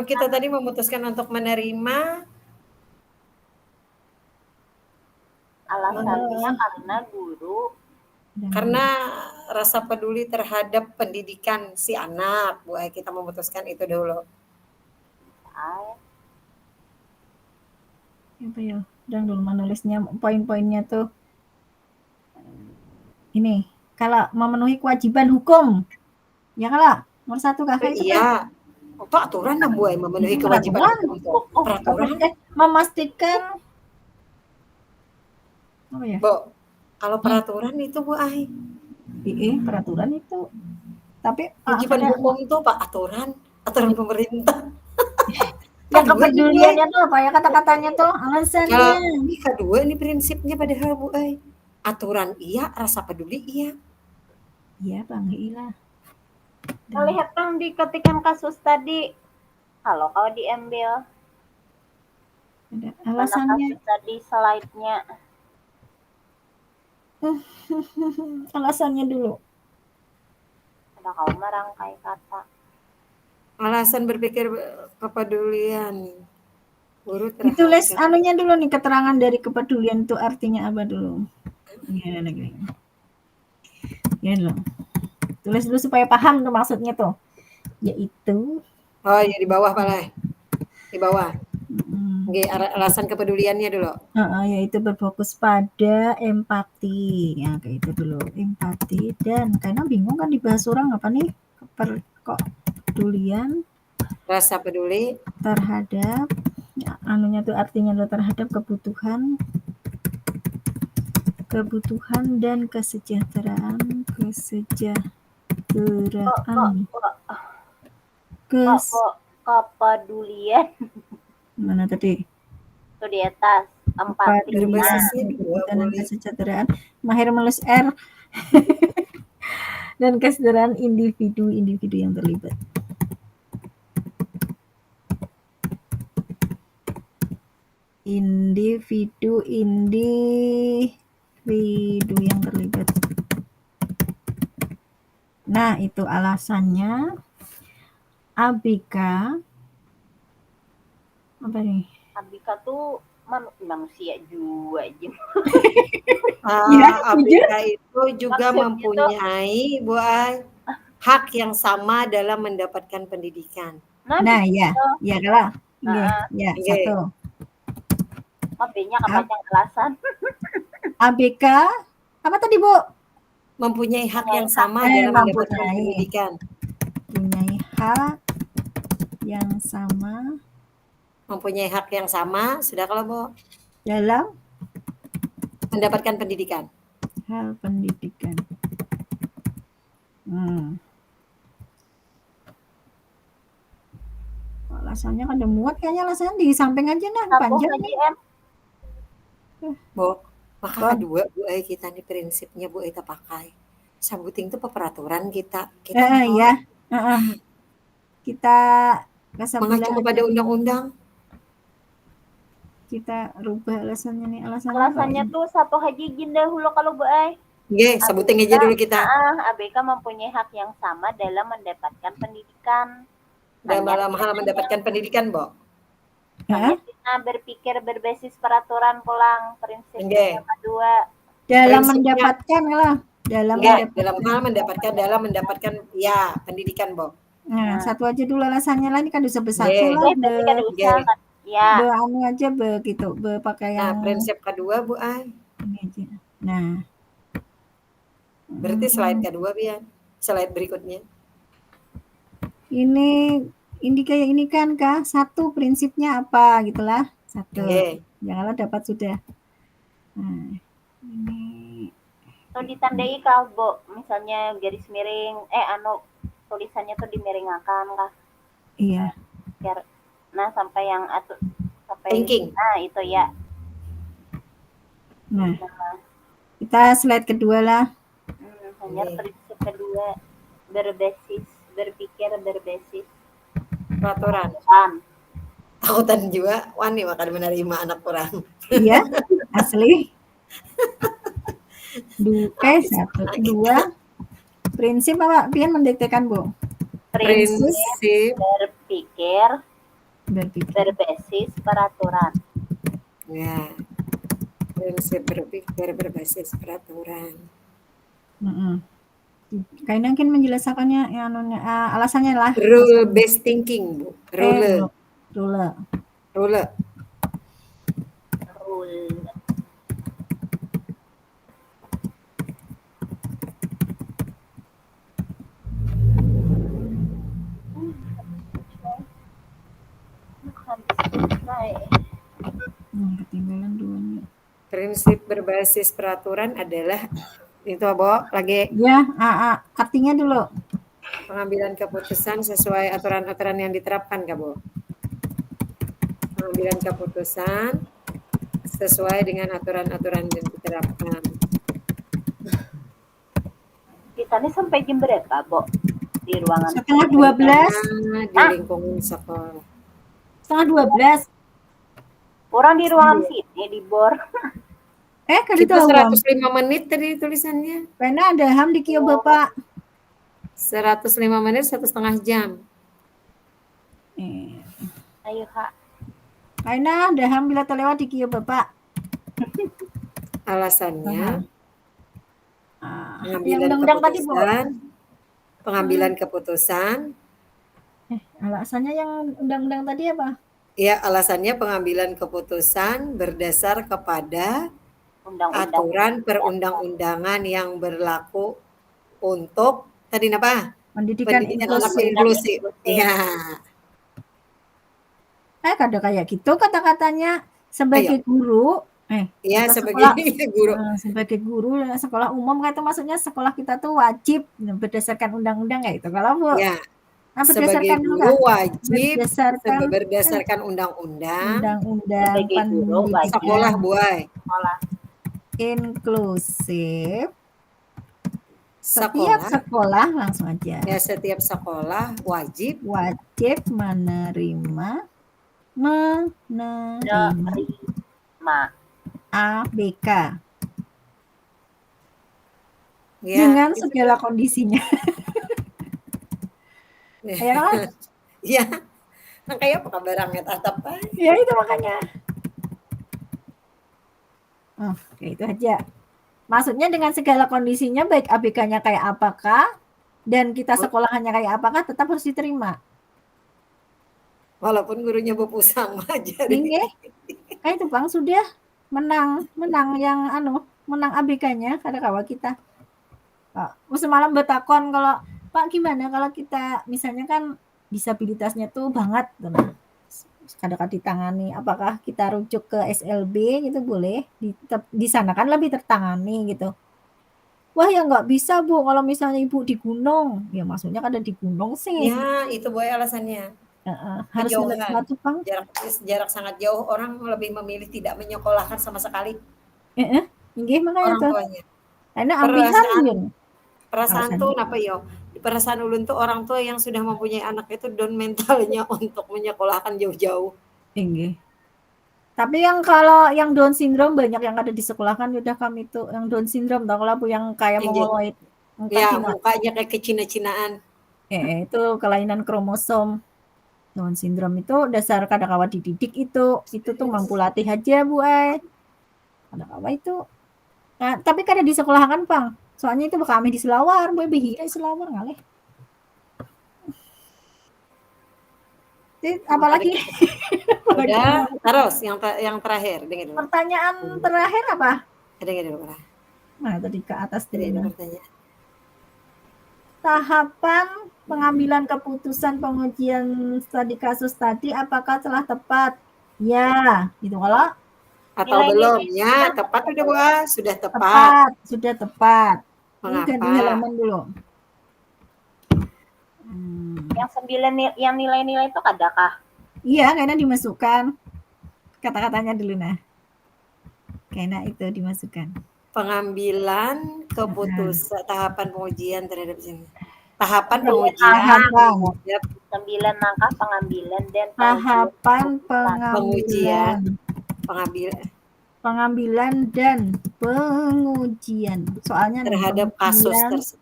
kita tadi memutuskan untuk menerima. Alasannya karena guru. Karena rasa peduli terhadap pendidikan si anak, Bu Ai, kita memutuskan itu dulu. pakai. Apa ya? Dan dulu menulisnya poin-poinnya tuh ini, kalau memenuhi kewajiban hukum. Ya kalau nomor 1 Kakak itu kan Iya. Itu aturan yang buat memenuhi kewajiban peraturan. hukum tuh. Peraturan. Memastikan apa ya? Bo, kalau peraturan itu Bu Ai. Peraturan itu. Tapi Kewajiban ada hukum itu Pak aturan pemerintah. yang kepeduliannya tuh apa ya kata-katanya tuh alasannya. Ini kedua ini prinsipnya padahal Bu Ai. Aturan iya, rasa peduli iya. Iya Bang Ila. Melihat yang diketikan kasus tadi, kalau diambil Ada mana alasannya. kasus tadi slide-nya. Alasannya dulu. Ada kau merangkai kata. Alasan berpikir kepedulian. Guru Ditulis terhadap anunya dulu nih, keterangan dari kepedulian itu artinya apa dulu. Ya lagi. Ya dulu. Tulis dulu supaya paham tuh maksudnya tuh. Yaitu Oh iya di bawah Pak. Di bawah. Oke, alasan kepeduliannya dulu. Yaitu berfokus pada empati. Ya kayak itu dulu. Empati dan karena bingung kan dibahas orang apa nih? Kok kepedulian Rasa peduli terhadap ya, anunya tuh artinya tuh terhadap kebutuhan dan kesejahteraan Kepedulian mana tadi itu di atas empati berbasisnya kebutuhan dan kesejahteraan mahir menulis R dan kesejahteraan individu yang terlibat. Individu yang terlibat. Nah, itu alasannya Abika apa nih? Abika tuh manusia juga aja. Abika itu juga mempunyai Bu Ai hak yang sama dalam mendapatkan pendidikan. Nah ya kalau ya satu. B-nya kepanjang alasan. ABK apa tadi Bu? Mempunyai hak yang sama dalam mendapatkan pendidikan. Mempunyai hak yang sama. Mempunyai hak yang sama, sudah kalau Bu? Dalam mendapatkan pendidikan. Hal pendidikan. Alasannya kan udah muat kayaknya alasannya di samping aja nah panjang nih. Bu, maka kedua Bu Ai kita nih prinsipnya Bu Ai kita pakai. Sabuting itu peraturan kita. Ya. Kita mengacu kepada undang-undang. Kita rubah alasannya nih. Alasannya tuh satu haji izin dahulu kalau Bu Ai. Oke, sebutin aja dulu kita. ABK mempunyai hak yang sama dalam mendapatkan pendidikan. Dalam hal mendapatkan pendidikan, Bu. Kita berpikir berbasis peraturan pulang prinsip yang kedua. Dalam mendapatkan lah. Dalam mendapatkan ya pendidikan, Bu. Nah, satu aja dulu alasannya lah, ini kan udah satu lah. Ya. Anu aja begitu, pakai yang. Nah, prinsip kedua Bu Ai. Ini aja. Nah. Berarti slide kedua Bian. Slide berikutnya. Ini kayak ini kan Kak, satu prinsipnya apa gitulah. Satu. Janganlah dapat sudah. Nah, ini. Tuh ditandai kah, Bu? Misalnya garis miring, tulisannya tuh dimiringakan kah? Iya. Nah, sampai yang sampai thinking. Nah, itu ya. Nah. Kita slide kedua lah. Hanya prinsip kedua berpikir berbasis peraturan. Takutan juga wani makan menerima anak orang. Iya, asli. Satu, dua. Prinsip apa? Pian mendiktekan, Bu? Prinsip berpikir berbasis peraturan. Ya. Prinsip berpikir berbasis peraturan. Kayaknya mungkin menjelaskannya alasannya lah rule based thinking Bu. Rule. Rule. Rule. Ketinggalan 2-nya. Prinsip berbasis peraturan adalah itu Bo, lagi Ya, artinya dulu. pengambilan keputusan sesuai aturan-aturan yang diterapkan, Kak Bo. Pengambilan keputusan sesuai dengan aturan-aturan yang diterapkan. Kita nih sampai jam berapa, Bo? Di ruangan Setengah 12. Di lingkungan sekolah. Setengah 12. Orang di ruangan sini di bor. Kan Kita tahu. 105 menit tadi tulisannya. Karena ada ham di kio Bapak. 105 menit 1,5 jam. Ayo, Kak. Karena ada ham bila terlewat di kio Bapak. Alasannya Yang undang-undang tadi, Bu. pengambilan keputusan. Alasannya yang undang-undang tadi apa? Ya, alasannya pengambilan keputusan berdasar kepada Undang-undang. aturan perundang-undangan yang berlaku untuk tadi apa? Pendidikan anak inklusif. inklusif. Iya. Ada kayak gitu kata-katanya sebagai guru. Iya, atau sebagai guru. Sebagai guru sekolah umum kan itu maksudnya sekolah kita tuh wajib berdasarkan undang-undang kayak itu. Kalau Bu. Ya. Nah, Sebagai guru wajib berdasarkan undang-undang. Sebagai guru wajib. Sekolah buai. Sekolah. Inklusif. Setiap sekolah langsung aja. Ya, setiap sekolah wajib menerima ABK. Ya, dengan segala kondisinya. Ya kan? Iya. Makanya apa barangnya tatap. Ya itu makanya. Kayak itu aja. Maksudnya dengan segala kondisinya baik ABK-nya kayak apakah dan kita sekolahannya kayak apakah tetap harus diterima. Walaupun gurunya bepusang aja. Itu Bang sudah menang yang menang ABK-nya kada kawa kita. Semalam betakon kalau Pak gimana kalau kita misalnya kan disabilitasnya tuh banget kadang ditangani, apakah kita rujuk ke SLB gitu boleh? Di sana kan lebih tertangani gitu. Wah ya nggak bisa Bu kalau misalnya Ibu di gunung. Ya maksudnya kan ada di gunung sih. Ya itu boy alasannya. Harus satu Bang. Jarak sangat jauh, orang lebih memilih tidak menyekolahkan sama sekali. Inggih makanya orang tuanya. Karena perasaan tuh apa yo? Perasaan ulun tuh orang tua yang sudah mempunyai anak itu down mentalnya untuk menyekolahkan jauh-jauh. Inggih. Tapi yang kalau yang Down syndrome banyak yang ada di sekolah kan udah kami tuh yang Down syndrome tau kalau yang kayak mongoloid. Ya, mukanya kayak kecina-cinaan. Itu kelainan kromosom. Down syndrome itu dasar kadakawa dididik itu tuh mampu latih aja Bu kadakawa itu. Nah, tapi kada di sekolah kan Bang. Soalnya itu kami di Selawar, Bu behira Selawar ngalih. Apalagi udah terus yang terakhir dengar pertanyaan terakhir apa? Dengar dulu tadi ke atas pertanyaan. Tahapan pengambilan keputusan pengujian studi kasus tadi apakah telah tepat? Ya, gitu kalau atau belum? Ya, tepat udah Bu, sudah tepat. Sudah tepat. Mengapa? Ini ganti halaman dulu. Yang nilai-nilai itu adakah? Iya, kayaknya dimasukkan. Kata-katanya dulu nah. Kayaknya itu dimasukkan. Pengambilan keputusan tahapan pengujian terhadap sini. Tahapan pengujian. 9 langkah pengambilan dan tahapan pengambilan dan pengujian. Soalnya terhadap kasus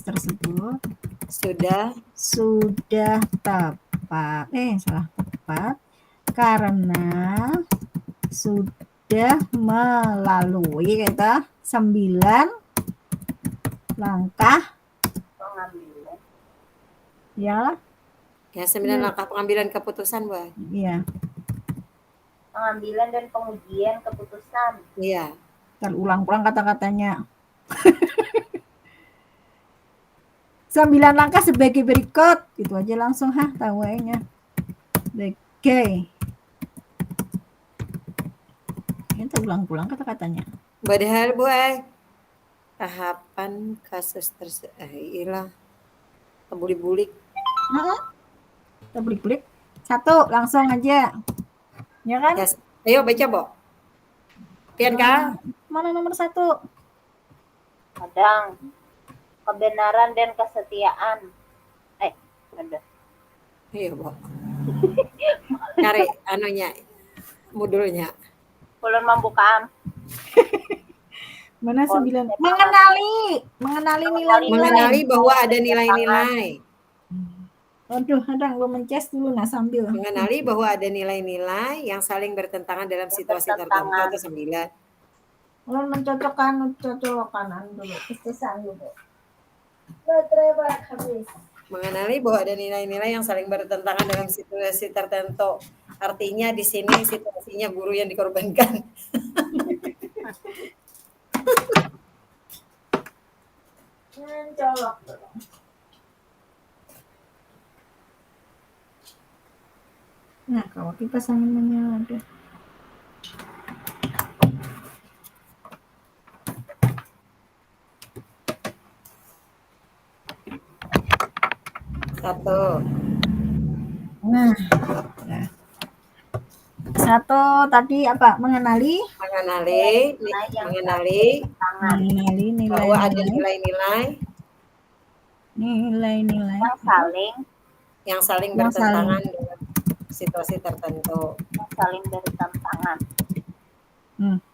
tersebut sudah tepat karena sudah melalui 9 langkah Ya, Ya, 9 langkah pengambilan keputusan, Boy. iya. Pengambilan dan pengujian keputusan. Iya. Terulang-ulang kata-katanya. 9 langkah sebagai berikut. Itu aja langsung tahu aja. Oke. Ini terulang-ulang kata-katanya. Padahal, Boy, tahapan kasus tersebut hilang. Kebulik-bulik. Kita balik-balik. 1 langsung aja. Ya kan? Yes. Ayo baca, Bo. Pian kah? Mana nomor 1? Kadang kebenaran dan kesetiaan. Ada. Iya, Bo. Cari anunya, modulnya. Ulun membukaan. Mana 9? Konsep Mengenali nilai-nilai. Mengenali bahwa ada nilai-nilai. Aduh, ada lo mences dulu sambil. Mengenali bahwa ada nilai-nilai yang saling bertentangan dalam situasi tertentu atau 9. Lo mencocokkan dulu. Istisan dulu. Baterai habis. Mengenali bahwa ada nilai-nilai yang saling bertentangan dalam situasi tertentu. Artinya di sini situasinya guru yang dikorbankan. Mencolok dulu. Nah, kalau kipas angin menyala deh. Satu. Nah. 1 tadi apa? Mengenali Mengenali nilai bahwa ada nilai-nilai yang saling bertentangan dengan situasi tertentu. Yang saling bertentangan.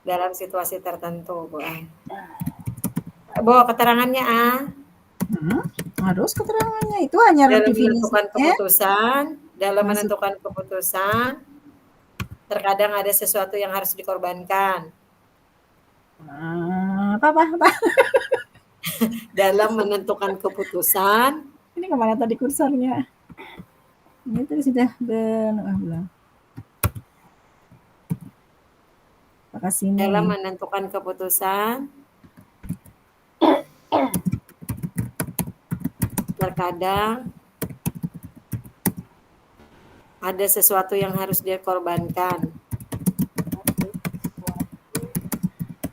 Dalam situasi tertentu, Bu. Bawa keterangannya harus keterangannya itu hanya dalam menentukan keputusan terkadang ada sesuatu yang harus dikorbankan. Apa? Dalam menentukan keputusan. Ini kemana tadi kursornya? Ini tadi sudah belum. Dalam menentukan keputusan terkadang ada sesuatu yang harus dia korbankan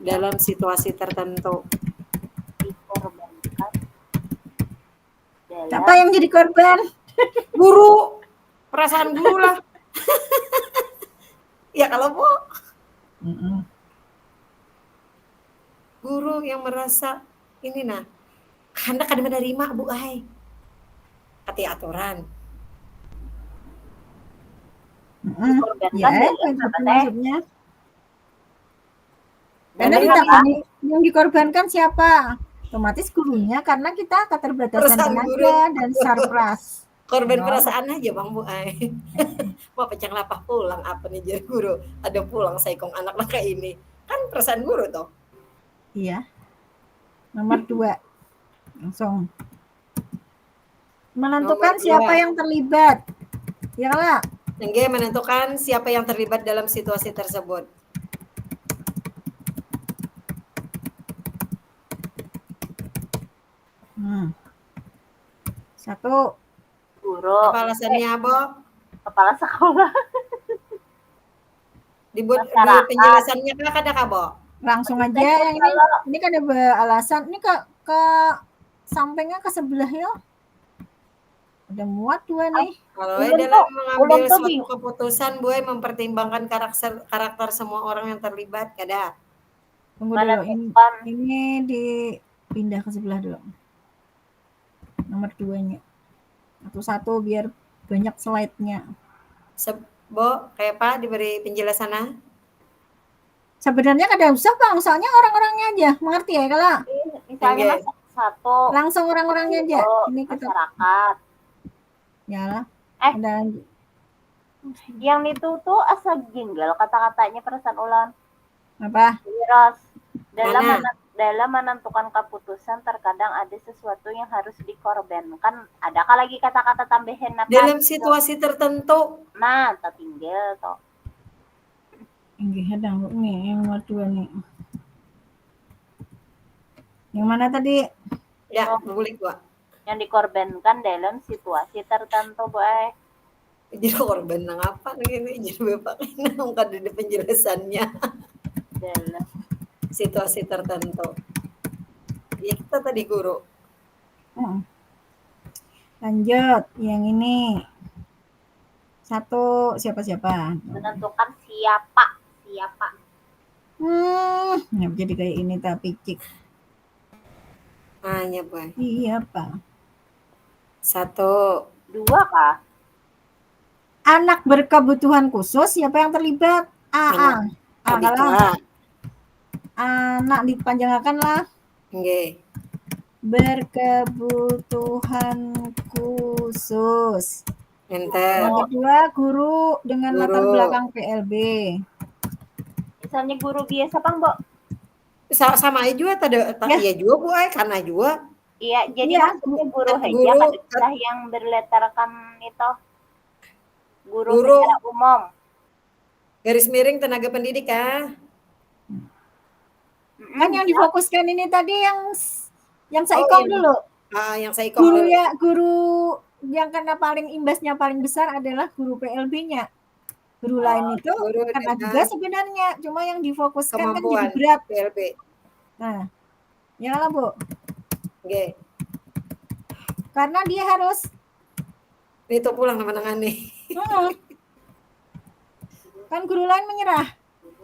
dalam situasi tertentu. Dikorbankan. Siapa yang jadi korban? Guru. Perasaan guru lah. Ya kalau Bu. Guru yang merasa ini hendak ada menerima Bu kati aturan. Maksudnya. Karena yang dikorbankan siapa? Otomatis gurunya karena kita keterbatasan tenaga dan sarpras. Korban perasaan aja Bang Bu mau pecah lapah pulang apa nih jadi guru ada pulang saikong anak kayak ini kan perasaan guru toh. Iya. Nomor 2 langsung menentukan siapa yang terlibat. Ya lah. Nengge menentukan siapa yang terlibat dalam situasi tersebut. Satu. Guru. Apa alasannya, Bo? Kepala sekolah. Dibuat di penjelasannya ada Kak, Bo? Langsung aja yang ini kan ada alasan. Ini ke sampingnya ke sebelah ya. Udah muat 2 nih. Kalau dalam mengambil suatu keputusan, Bu mempertimbangkan karakter semua orang yang terlibat, kada. Tunggu dulu, ini dipindah ke sebelah dulu. Nomor 2-nya. Satu-satu biar banyak slide-nya. Bo, kayak Pak diberi penjelasannya? Sebenarnya kada usah Bang, soalnya orang-orangnya aja, mengerti ya kalau? Misalnya satu. Langsung orang-orangnya aja. Ini kita masyarakat. Ya. Ada yang itu tuh asal jinggal kata-katanya perasaan ulan. Apa? Virus. dalam menentukan keputusan terkadang ada sesuatu yang harus dikorbankan. Adakah lagi kata-kata tambahan apa? Dalam situasi tertentu. Nah, tertinggal toh. Inggih hadang nih yang nomor 2 nih. Yang mana tadi? Ya, boleh gua. Yang dikorbankan dalam situasi tertentu, Boy. Jadi korban nang apa nih ini jadi bapak nang kada ada penjelasannya. Dalam Situasi tertentu. Ya kita tadi guru. Lanjut, yang ini. Satu siapa-siapa? menentukan siapa. Ya jadi kayak ini tapi cik. Hanya Boy. Siapa? 1, 2 kah? Anak berkebutuhan khusus, siapa yang terlibat? Anak. Kalau Abika. anak dipanjangkan lah. Nggih. Berkebutuhan khusus. Enter. Yang kedua, guru dengan latar Guru. belakang PLB. Misalnya guru biasa, Bang, Bo. Sama aja juga tadi Ya. iya juga Boy karena juga Iya, jadi Iya, maksudnya guru aja guru. kadang yang berletarkan itu guru Guru. secara umum. garis miring tenaga pendidik ah. Kan yang difokuskan ini tadi yang Oh, saikom iya. dulu. Yang saya Guru yang kena paling imbasnya paling besar adalah guru PLB-nya. Guru lain itu guru kena dengan juga sebenarnya, cuma yang difokuskan kan kemampuan jadi berat. PLB. Nah, ya lah Bu. Nggih. Karena dia harus Itu pulang teman-teman nih. kan guru lain menyerah,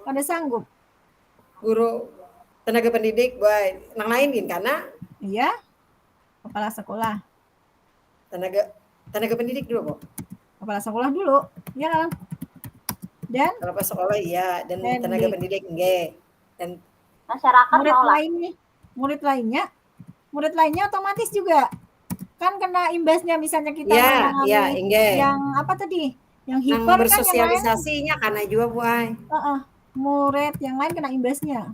pada sanggup. Guru tenaga pendidik Boy. Nang lain gin karena Iya, kepala sekolah. tenaga pendidik dulu kok. Kepala sekolah dulu, ya kan? Dan Kalau pas sekolah iya dan Pendidik. tenaga pendidik nggih. Dan Masyarakat murid lainnya otomatis juga kan kena imbasnya, misalnya kita iya, mengalami nggih. yang apa tadi? Yang Nang hiper kan yang lain. bersosialisasinya karena juga Boy. Murid yang lain kena imbasnya.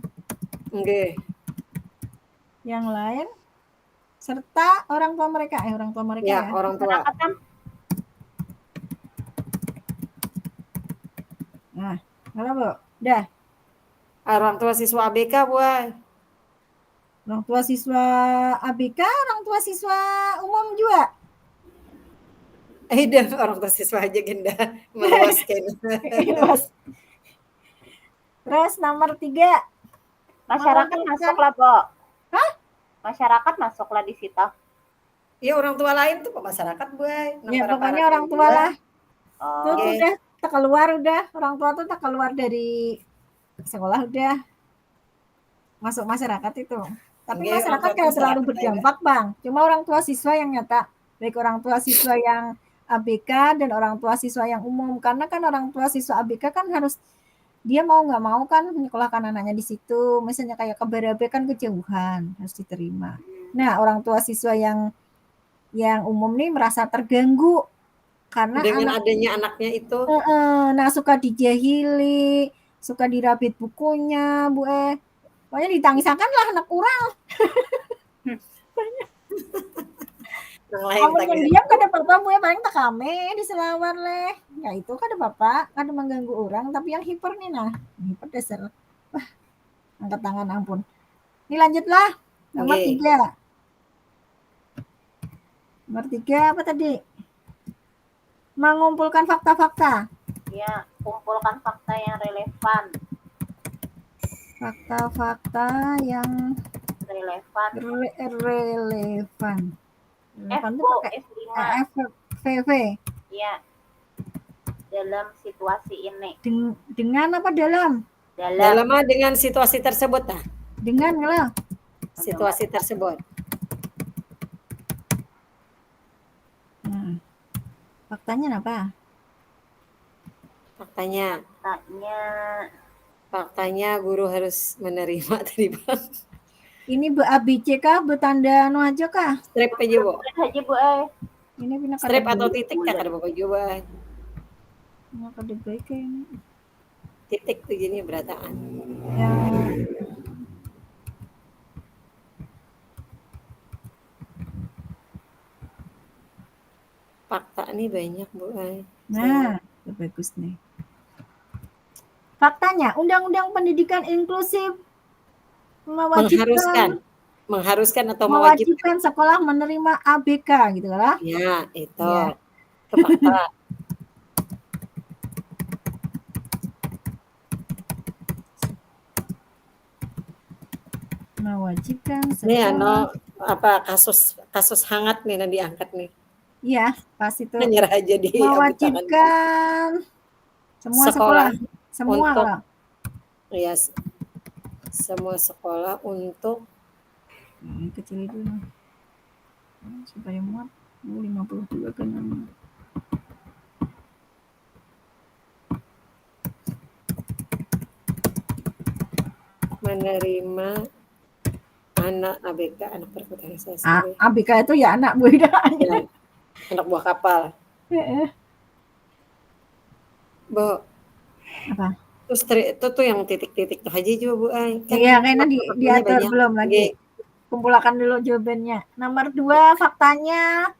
Nggih. Yang lain serta orang tua mereka ya. Orang tua. masyarakat kan Nah, kalau Bu, udah. Orang tua siswa ABK Boy. Orang tua siswa ABK, orang tua siswa umum juga. Dan orang tua siswa aja genda meluaskan. Terus nomor 3. masyarakat masuklah, Bo. Hah? Masyarakat masuklah di situ. Ya orang tua lain tuh masyarakat Boy. Ya pokoknya orang tua lah. Oh, Tuh udah tak keluar udah. Orang tua tuh tak keluar dari sekolah udah. Masuk masyarakat itu. Tapi Nggih, masyarakat orang tua kayak terlalu masyarakat berdampak, Bang. Cuma orang tua siswa yang nyata. Baik orang tua siswa yang ABK dan orang tua siswa yang umum. Karena kan orang tua siswa ABK kan harus dia mau nggak mau kan menyekolahkan anaknya di situ. Misalnya kayak ke Barabe kan kejauhan, harus diterima. Nah, orang tua siswa yang umum nih merasa terganggu karena dengan adanya anaknya itu. Nah, suka dijahili, suka dirabit bukunya, Bu. Pokoknya ditangisakan lah anak kurang. Kamu yang diam kada apa-apa, Bu. Paling tak kame di selawar leh. Ya itu kada apa-apa, kada mengganggu orang. Tapi yang hiper nih nah, hiper dasar. Wah, angkat tangan ampun. Ini lanjutlah. Nomor 3. Nomor 3 apa tadi? Mengumpulkan fakta-fakta. Ya, kumpulkan fakta yang relevan. Fakta-fakta yang Relevan. relevan. F, Relevan itu Bu, pakai F5. FVV. Ya. Dalam situasi ini. Dengan apa dalam? Dalam dengan situasi tersebut nah. Dengan lah. Situasi tersebut. Faktanya apa? Faktanya guru harus menerima tadi Bang. Ini ABC kah? Bertanda anu aja kah? Strip aja Bu. aja, Bu. Ini pindah Strip atau titik tak ada Bapak juga. Nggak kada baik kayaknya. Titik tuh jadinya berataan. Fakta nih banyak Bu Ai. Nah, itu bagus nih. Faktanya, Undang-Undang Pendidikan Inklusif Mengharuskan, atau mewajibkan. mewajibkan sekolah menerima ABK gitu lah. Ya, itu. Ya. Itu fakta. Mewajibkan Nih sekolah. kasus hangat nih yang diangkat nih. Iya, pas itu. Nyerah aja di Mewajibkan semua sekolah. Semua untuk lah. ya semua sekolah untuk Kecil itu supaya muat 52 kan. menerima anak ABK, anak perkuliahan sastra. ABK itu ya anak buah Ya, anak buah kapal. Bu. Apa? Terus itu tuh yang titik-titik tuh aja juga Bu Ai. Kan iya, kayaknya diatur banyak. belum lagi. Kumpulkan dulu jawabannya. Nomor 2 faktanya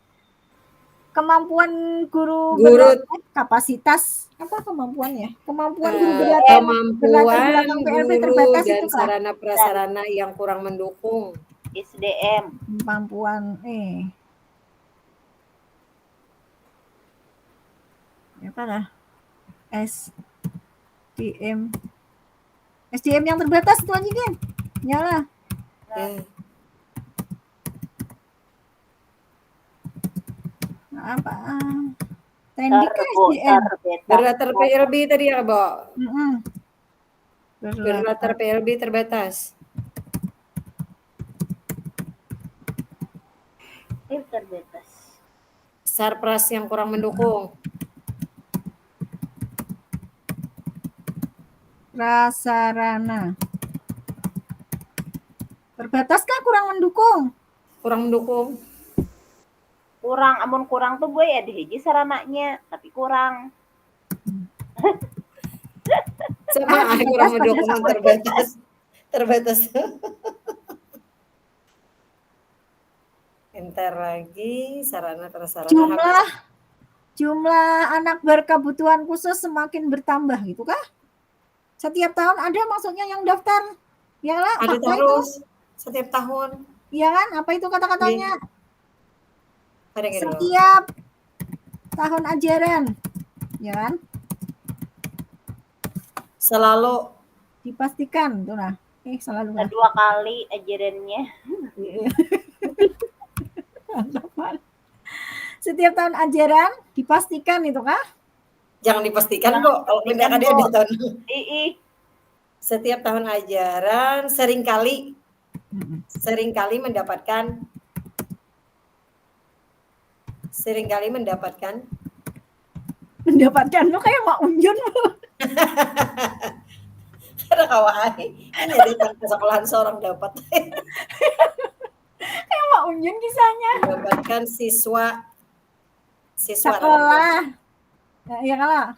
kemampuan guru kapasitas apa kemampuannya? Kemampuan guru berlatar belakang PLB terbatas dan itu sarana prasarana yang kurang mendukung. SDM. Kemampuan apa lah? SDM yang terbatas itu aja kan? Nyala. Apa? Teknik SDM. Berlatar PLB tadi ya, Bu? Berlatar PLB terbatas. Terbatas. Sarpras yang kurang mendukung. Prasarana. Terbatas kan kurang mendukung? Kurang mendukung. Kurang, amun kurang tuh gue ya di hiji sarananya, tapi kurang. Sama kurang mendukung terbatas. Entar lagi sarana prasarana. Jumlah anak berkebutuhan khusus semakin bertambah gitu kah? Setiap tahun ada maksudnya yang daftar? Ya lah, ada terus itu? Setiap tahun. Iya kan? Apa itu kata-katanya? Gitu. Setiap tahun ajaran. Ya kan? Selalu dipastikan tuh nah. Selalu. 2 kali ajarannya. Setiap tahun ajaran dipastikan itu kah? Jangan dipastikan kok. Kalau pindah dia di tahun. Setiap tahun ajaran seringkali mendapatkan lo kayak Mak Unjun lo. Ada kawan ini ada di sekolahan seorang dapat. Kayak Mak Unjun kisahnya. Mendapatkan siswa sekolah. Ya kalah.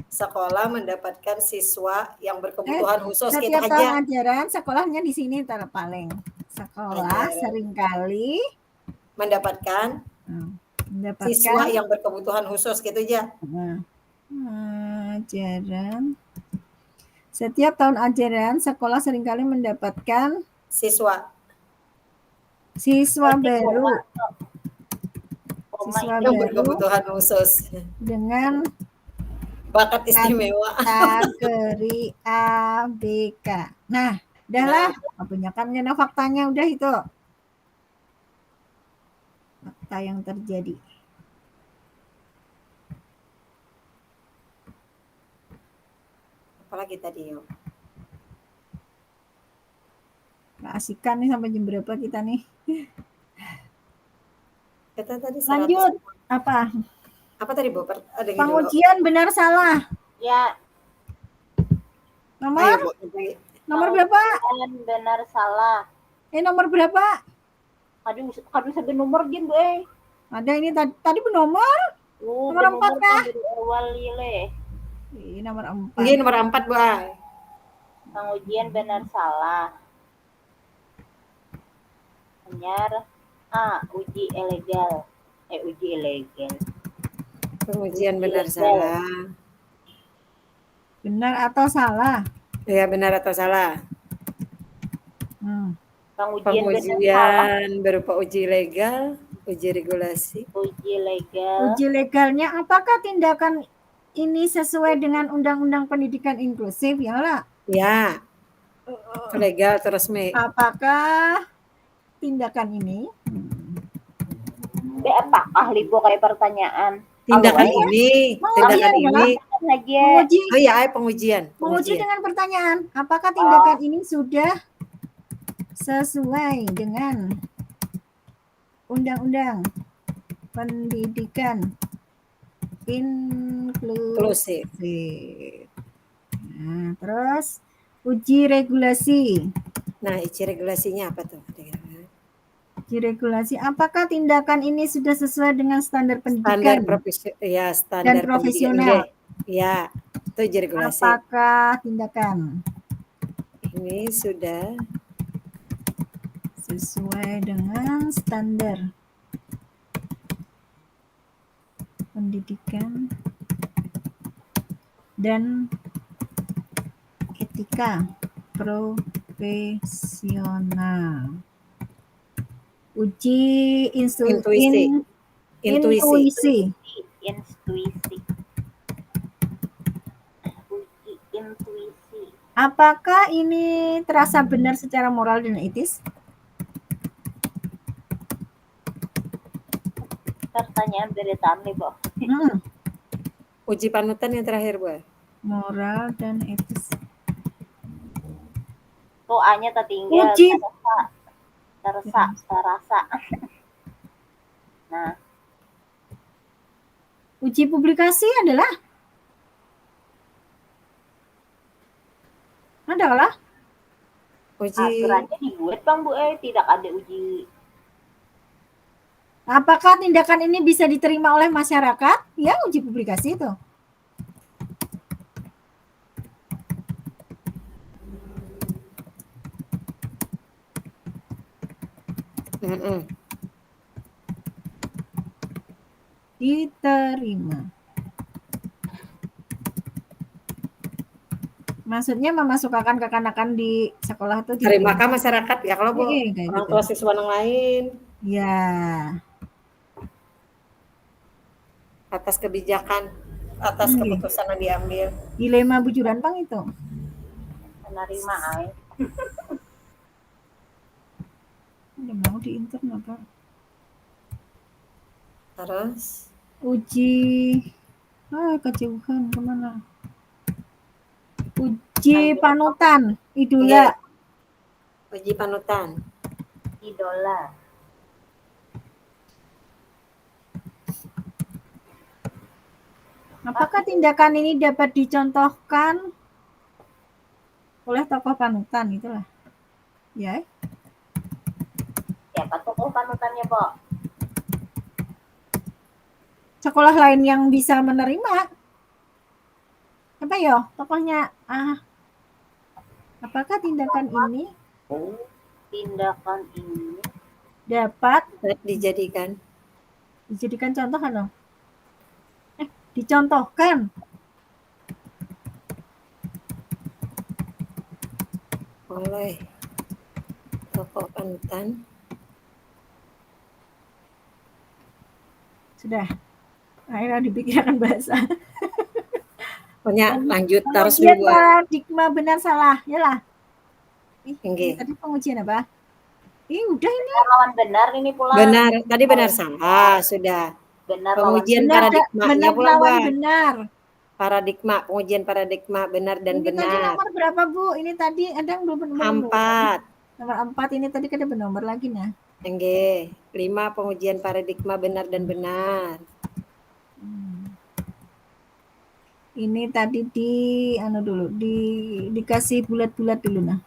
Sekolah mendapatkan siswa yang berkebutuhan khusus gitu setiap aja. Tahun ajaran sekolahnya di sini paling. Sekolah seringkali mendapatkan siswa yang berkebutuhan khusus gitu aja. Ajaran. Setiap tahun ajaran sekolah seringkali mendapatkan siswa baru. Yang berkebutuhan khusus dengan bakat istimewa kategori ABK. Nah, udahlah, kebanyakannya faktanya udah itu. Fakta yang terjadi. Apalagi tadi yuk. Keasikan nih sampai jam berapa kita nih? Kita tadi lanjut apa? Apa tadi Bu? Pengujian benar salah. Ya. Nomor berapa? Benar salah. Nomor berapa? Aduh sampai nomor dia Bu. Ada ini tadi bernomor? Nomor 4 kah? Nomor 4. Ini nomor 4 Bu. Pengujian benar salah. Benar A. Uji ilegal. Uji ilegal. Pengujian benar Ilegal. salah. Benar atau salah? Ya, benar atau salah? Pengujian benar salah. Pengujian berupa uji legal, uji regulasi. Uji legal. Uji legalnya apakah tindakan ini sesuai dengan Undang-Undang Pendidikan Inklusif? Ya lah. Ya, legal terus Mi. Apakah tindakan ini Apa ahli gua kayak pertanyaan. Tindakan Halo, ini, menguji tindakan ya, ini. Aja. menguji Oh iya, pengujian. menguji Pengujian. dengan pertanyaan, apakah tindakan ini sudah sesuai dengan Undang-Undang Pendidikan Inklusif. Inklusif. Nah, terus uji regulasi. Nah, uji regulasinya apa tuh? Uji regulasi, apakah tindakan ini sudah sesuai dengan standar Standar pendidikan ya, dan standar profesional? pendidikan. Ya, itu uji regulasi. Apakah tindakan Ini sudah sesuai dengan standar pendidikan dan etika profesional? Uji Intuisi. intuisi. Intuisi. Uji intuisi. Apakah ini terasa benar secara moral dan etis? Pertanyaan beretaan nih, Bo. Uji panutan yang terakhir, Bu. Moral dan etis. Tuh A-nya tertinggal. Uji Terasa. Nah, uji publikasi adalah Uji aturannya dibuat Bang Bu, tidak ada uji. apakah tindakan ini bisa diterima oleh masyarakat? Ya, uji publikasi itu. Diterima. Maksudnya memasukkan kekanakan di sekolah itu terimakah masyarakat ya kalau Bu, kayak orang gitu. tua siswa yang lain Ya. atas kebijakan, atas keputusan yang diambil. Dilema bujuran Pang itu. Menerima ay. Udah mau di intern apa? Terus Uji kejauhan kemana? Uji panutan idola. Uji panutan. Idola. Apakah tindakan ini dapat dicontohkan oleh tokoh panutan itulah? Ya. Siapa tokoh panutannya, Bo? Sekolah lain yang bisa menerima. Apa ya? Tokohnya apakah tindakan ini dapat dijadikan contoh kan? Dicontohkan oleh tokoh panutan. Sudah. Akhirnya dipikirkan bahasa. Pokoknya lanjut terus Pengujian dulu. paradigma benar salah, ya lah. Tadi pengujian apa? Udah ini. Lawan benar ini pula. Benar, tadi benar salah sudah. Benar pengujian lawan paradigmanya pula lawan Bu. benar. Pengujian paradigma benar dan ini benar. Tadi nomor berapa Bu? Ini tadi ada yang belum nomor 4. Nomor 4 ini tadi kan ada nomor lagi nah. Nggih, 5 pengujian paradigma benar dan benar. Ini tadi dikasih bulat-bulat dulu nah.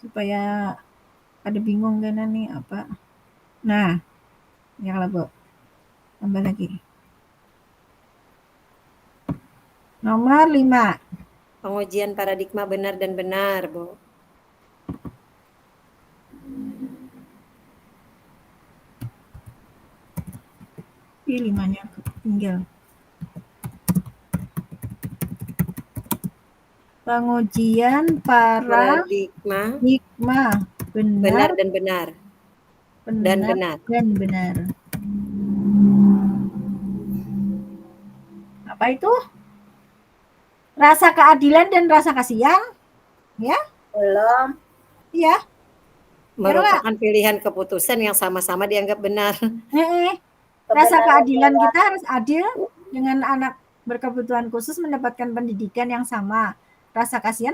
Supaya ada bingung kan nih apa. Nah, ya lah Bu. Tambah lagi. Nomor 5. Pengujian paradigma benar dan benar, Bu. limanya tinggal. Pengujian Paradigma paradigma benar benar, dan benar. benar, benar. dan benar. Apa itu? Rasa keadilan dan rasa kasihan, ya? Belum. Iya. Merupakan pilihan keputusan yang sama-sama dianggap benar. Rasa keadilan kita harus adil dengan anak berkebutuhan khusus mendapatkan pendidikan yang sama. Rasa kasihan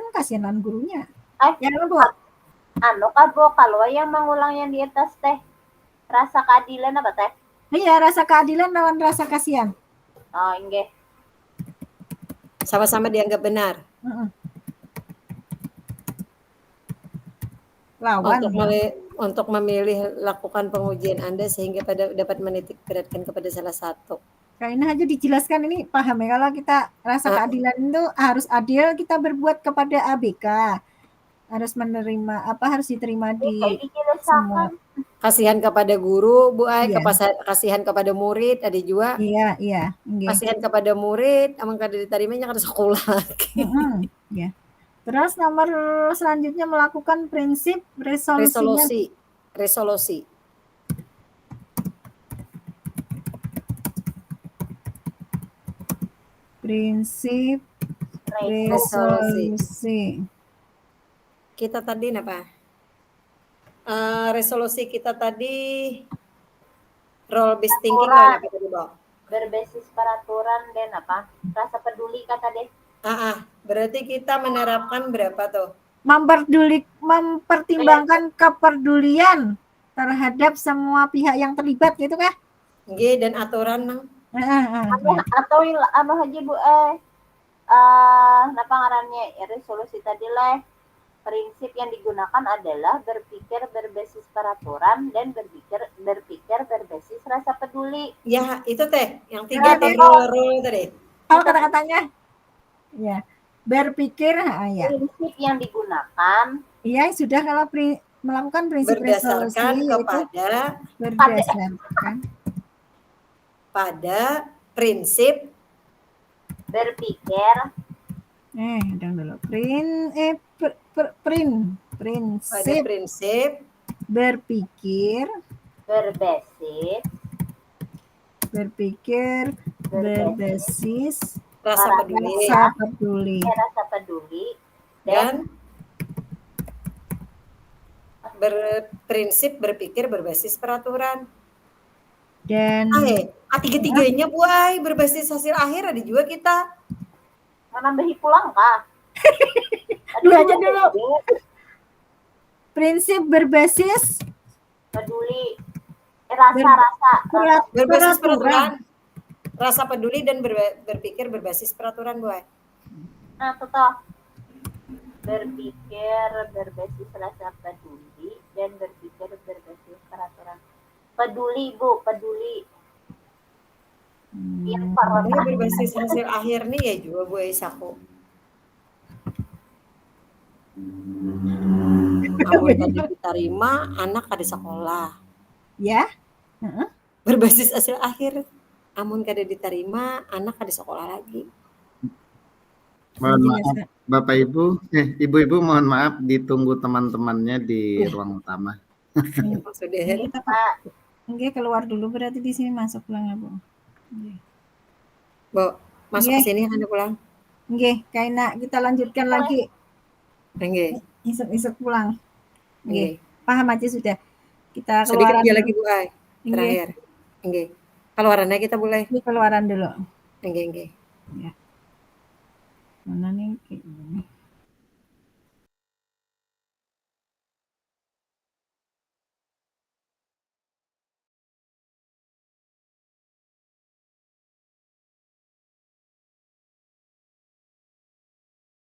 gurunya. Ya, Bu. Anu kah, Bu, kalau yang mengulang yang di atas teh rasa keadilan apa teh? Iya, rasa keadilan lawan rasa kasihan. Oh, nggih. Sama-sama dianggap benar. Lawan. Untuk memilih lakukan pengujian Anda sehingga dapat menitik beratkan kepada salah satu. Karena aja dijelaskan ini paham ya, kalau kita rasa keadilan itu harus adil kita berbuat kepada ABK. Harus menerima harus diterima di semua. Kasihan kepada guru, Bu Ai, Iya. kasihan kepada murid, ada juga. Iya. Kasihan kepada murid, amun kada ditarimanya kada sekolah. Ya. Terus nomor selanjutnya melakukan prinsip resolusi. Prinsip resolusi. Kita tadi apa? Resolusi kita tadi role based thinking apa tadi, Bo? Berbasis peraturan dan apa? Rasa peduli kata deh. Berarti kita menerapkan berapa tuh? Mempertimbangkan kepedulian terhadap semua pihak yang terlibat gitu kah? Nggih, dan aturan nang. Atau anu haji Bu napa ngarannya resolusi tadi leh. Prinsip yang digunakan adalah berpikir berbasis peraturan dan berpikir berbasis rasa peduli. Ya, itu teh, yang 3 teh rule tadi. Oh, kata-katanya. Ya, berpikir ya. Prinsip yang digunakan. Iya, sudah kalau melakukan prinsip berdasarkan resolusi kepada berdasarkan pada prinsip berpikir dulu. Prinsip berpikir berbasis rasa peduli dan berprinsip berpikir berbasis peraturan. Dan tiga-tiganya Bu Ai berbasis hasil akhir ada juga kita. Menambahi pulang kah? Dua aja dulu. Prinsip berbasis peduli. Rasa-rasa. Berbasis peraturan. Rasa peduli dan berpikir berbasis peraturan, Bu Ai. Nah, toh. Berpikir berbasis rasa peduli dan berpikir berbasis peraturan. Peduli, Bu, peduli. Yang berbasis hasil akhir nih ya juga Bu Aisaku. Amun kada diterima, anak kada sekolah. Ya. Berbasis hasil akhir. Amun kada diterima, anak kada sekolah lagi. Mohon maaf, Bapak Ibu, Ibu-ibu mohon maaf ditunggu teman-temannya di ruang utama. Enggak, keluar dulu berarti di sini masuk pulang ya, Bu. Bu, masuk ke sini Anda pulang. Nggih, kaina kita lanjutkan lagi. Nggih. Isuk pulang. Nggih. Paham aja sudah. Kita keluaran sedikit lagi Bu Ai. Terakhir. Nggih. Keluarannya kita boleh. Keluaran dulu. Nggih. Ya. Mana nih?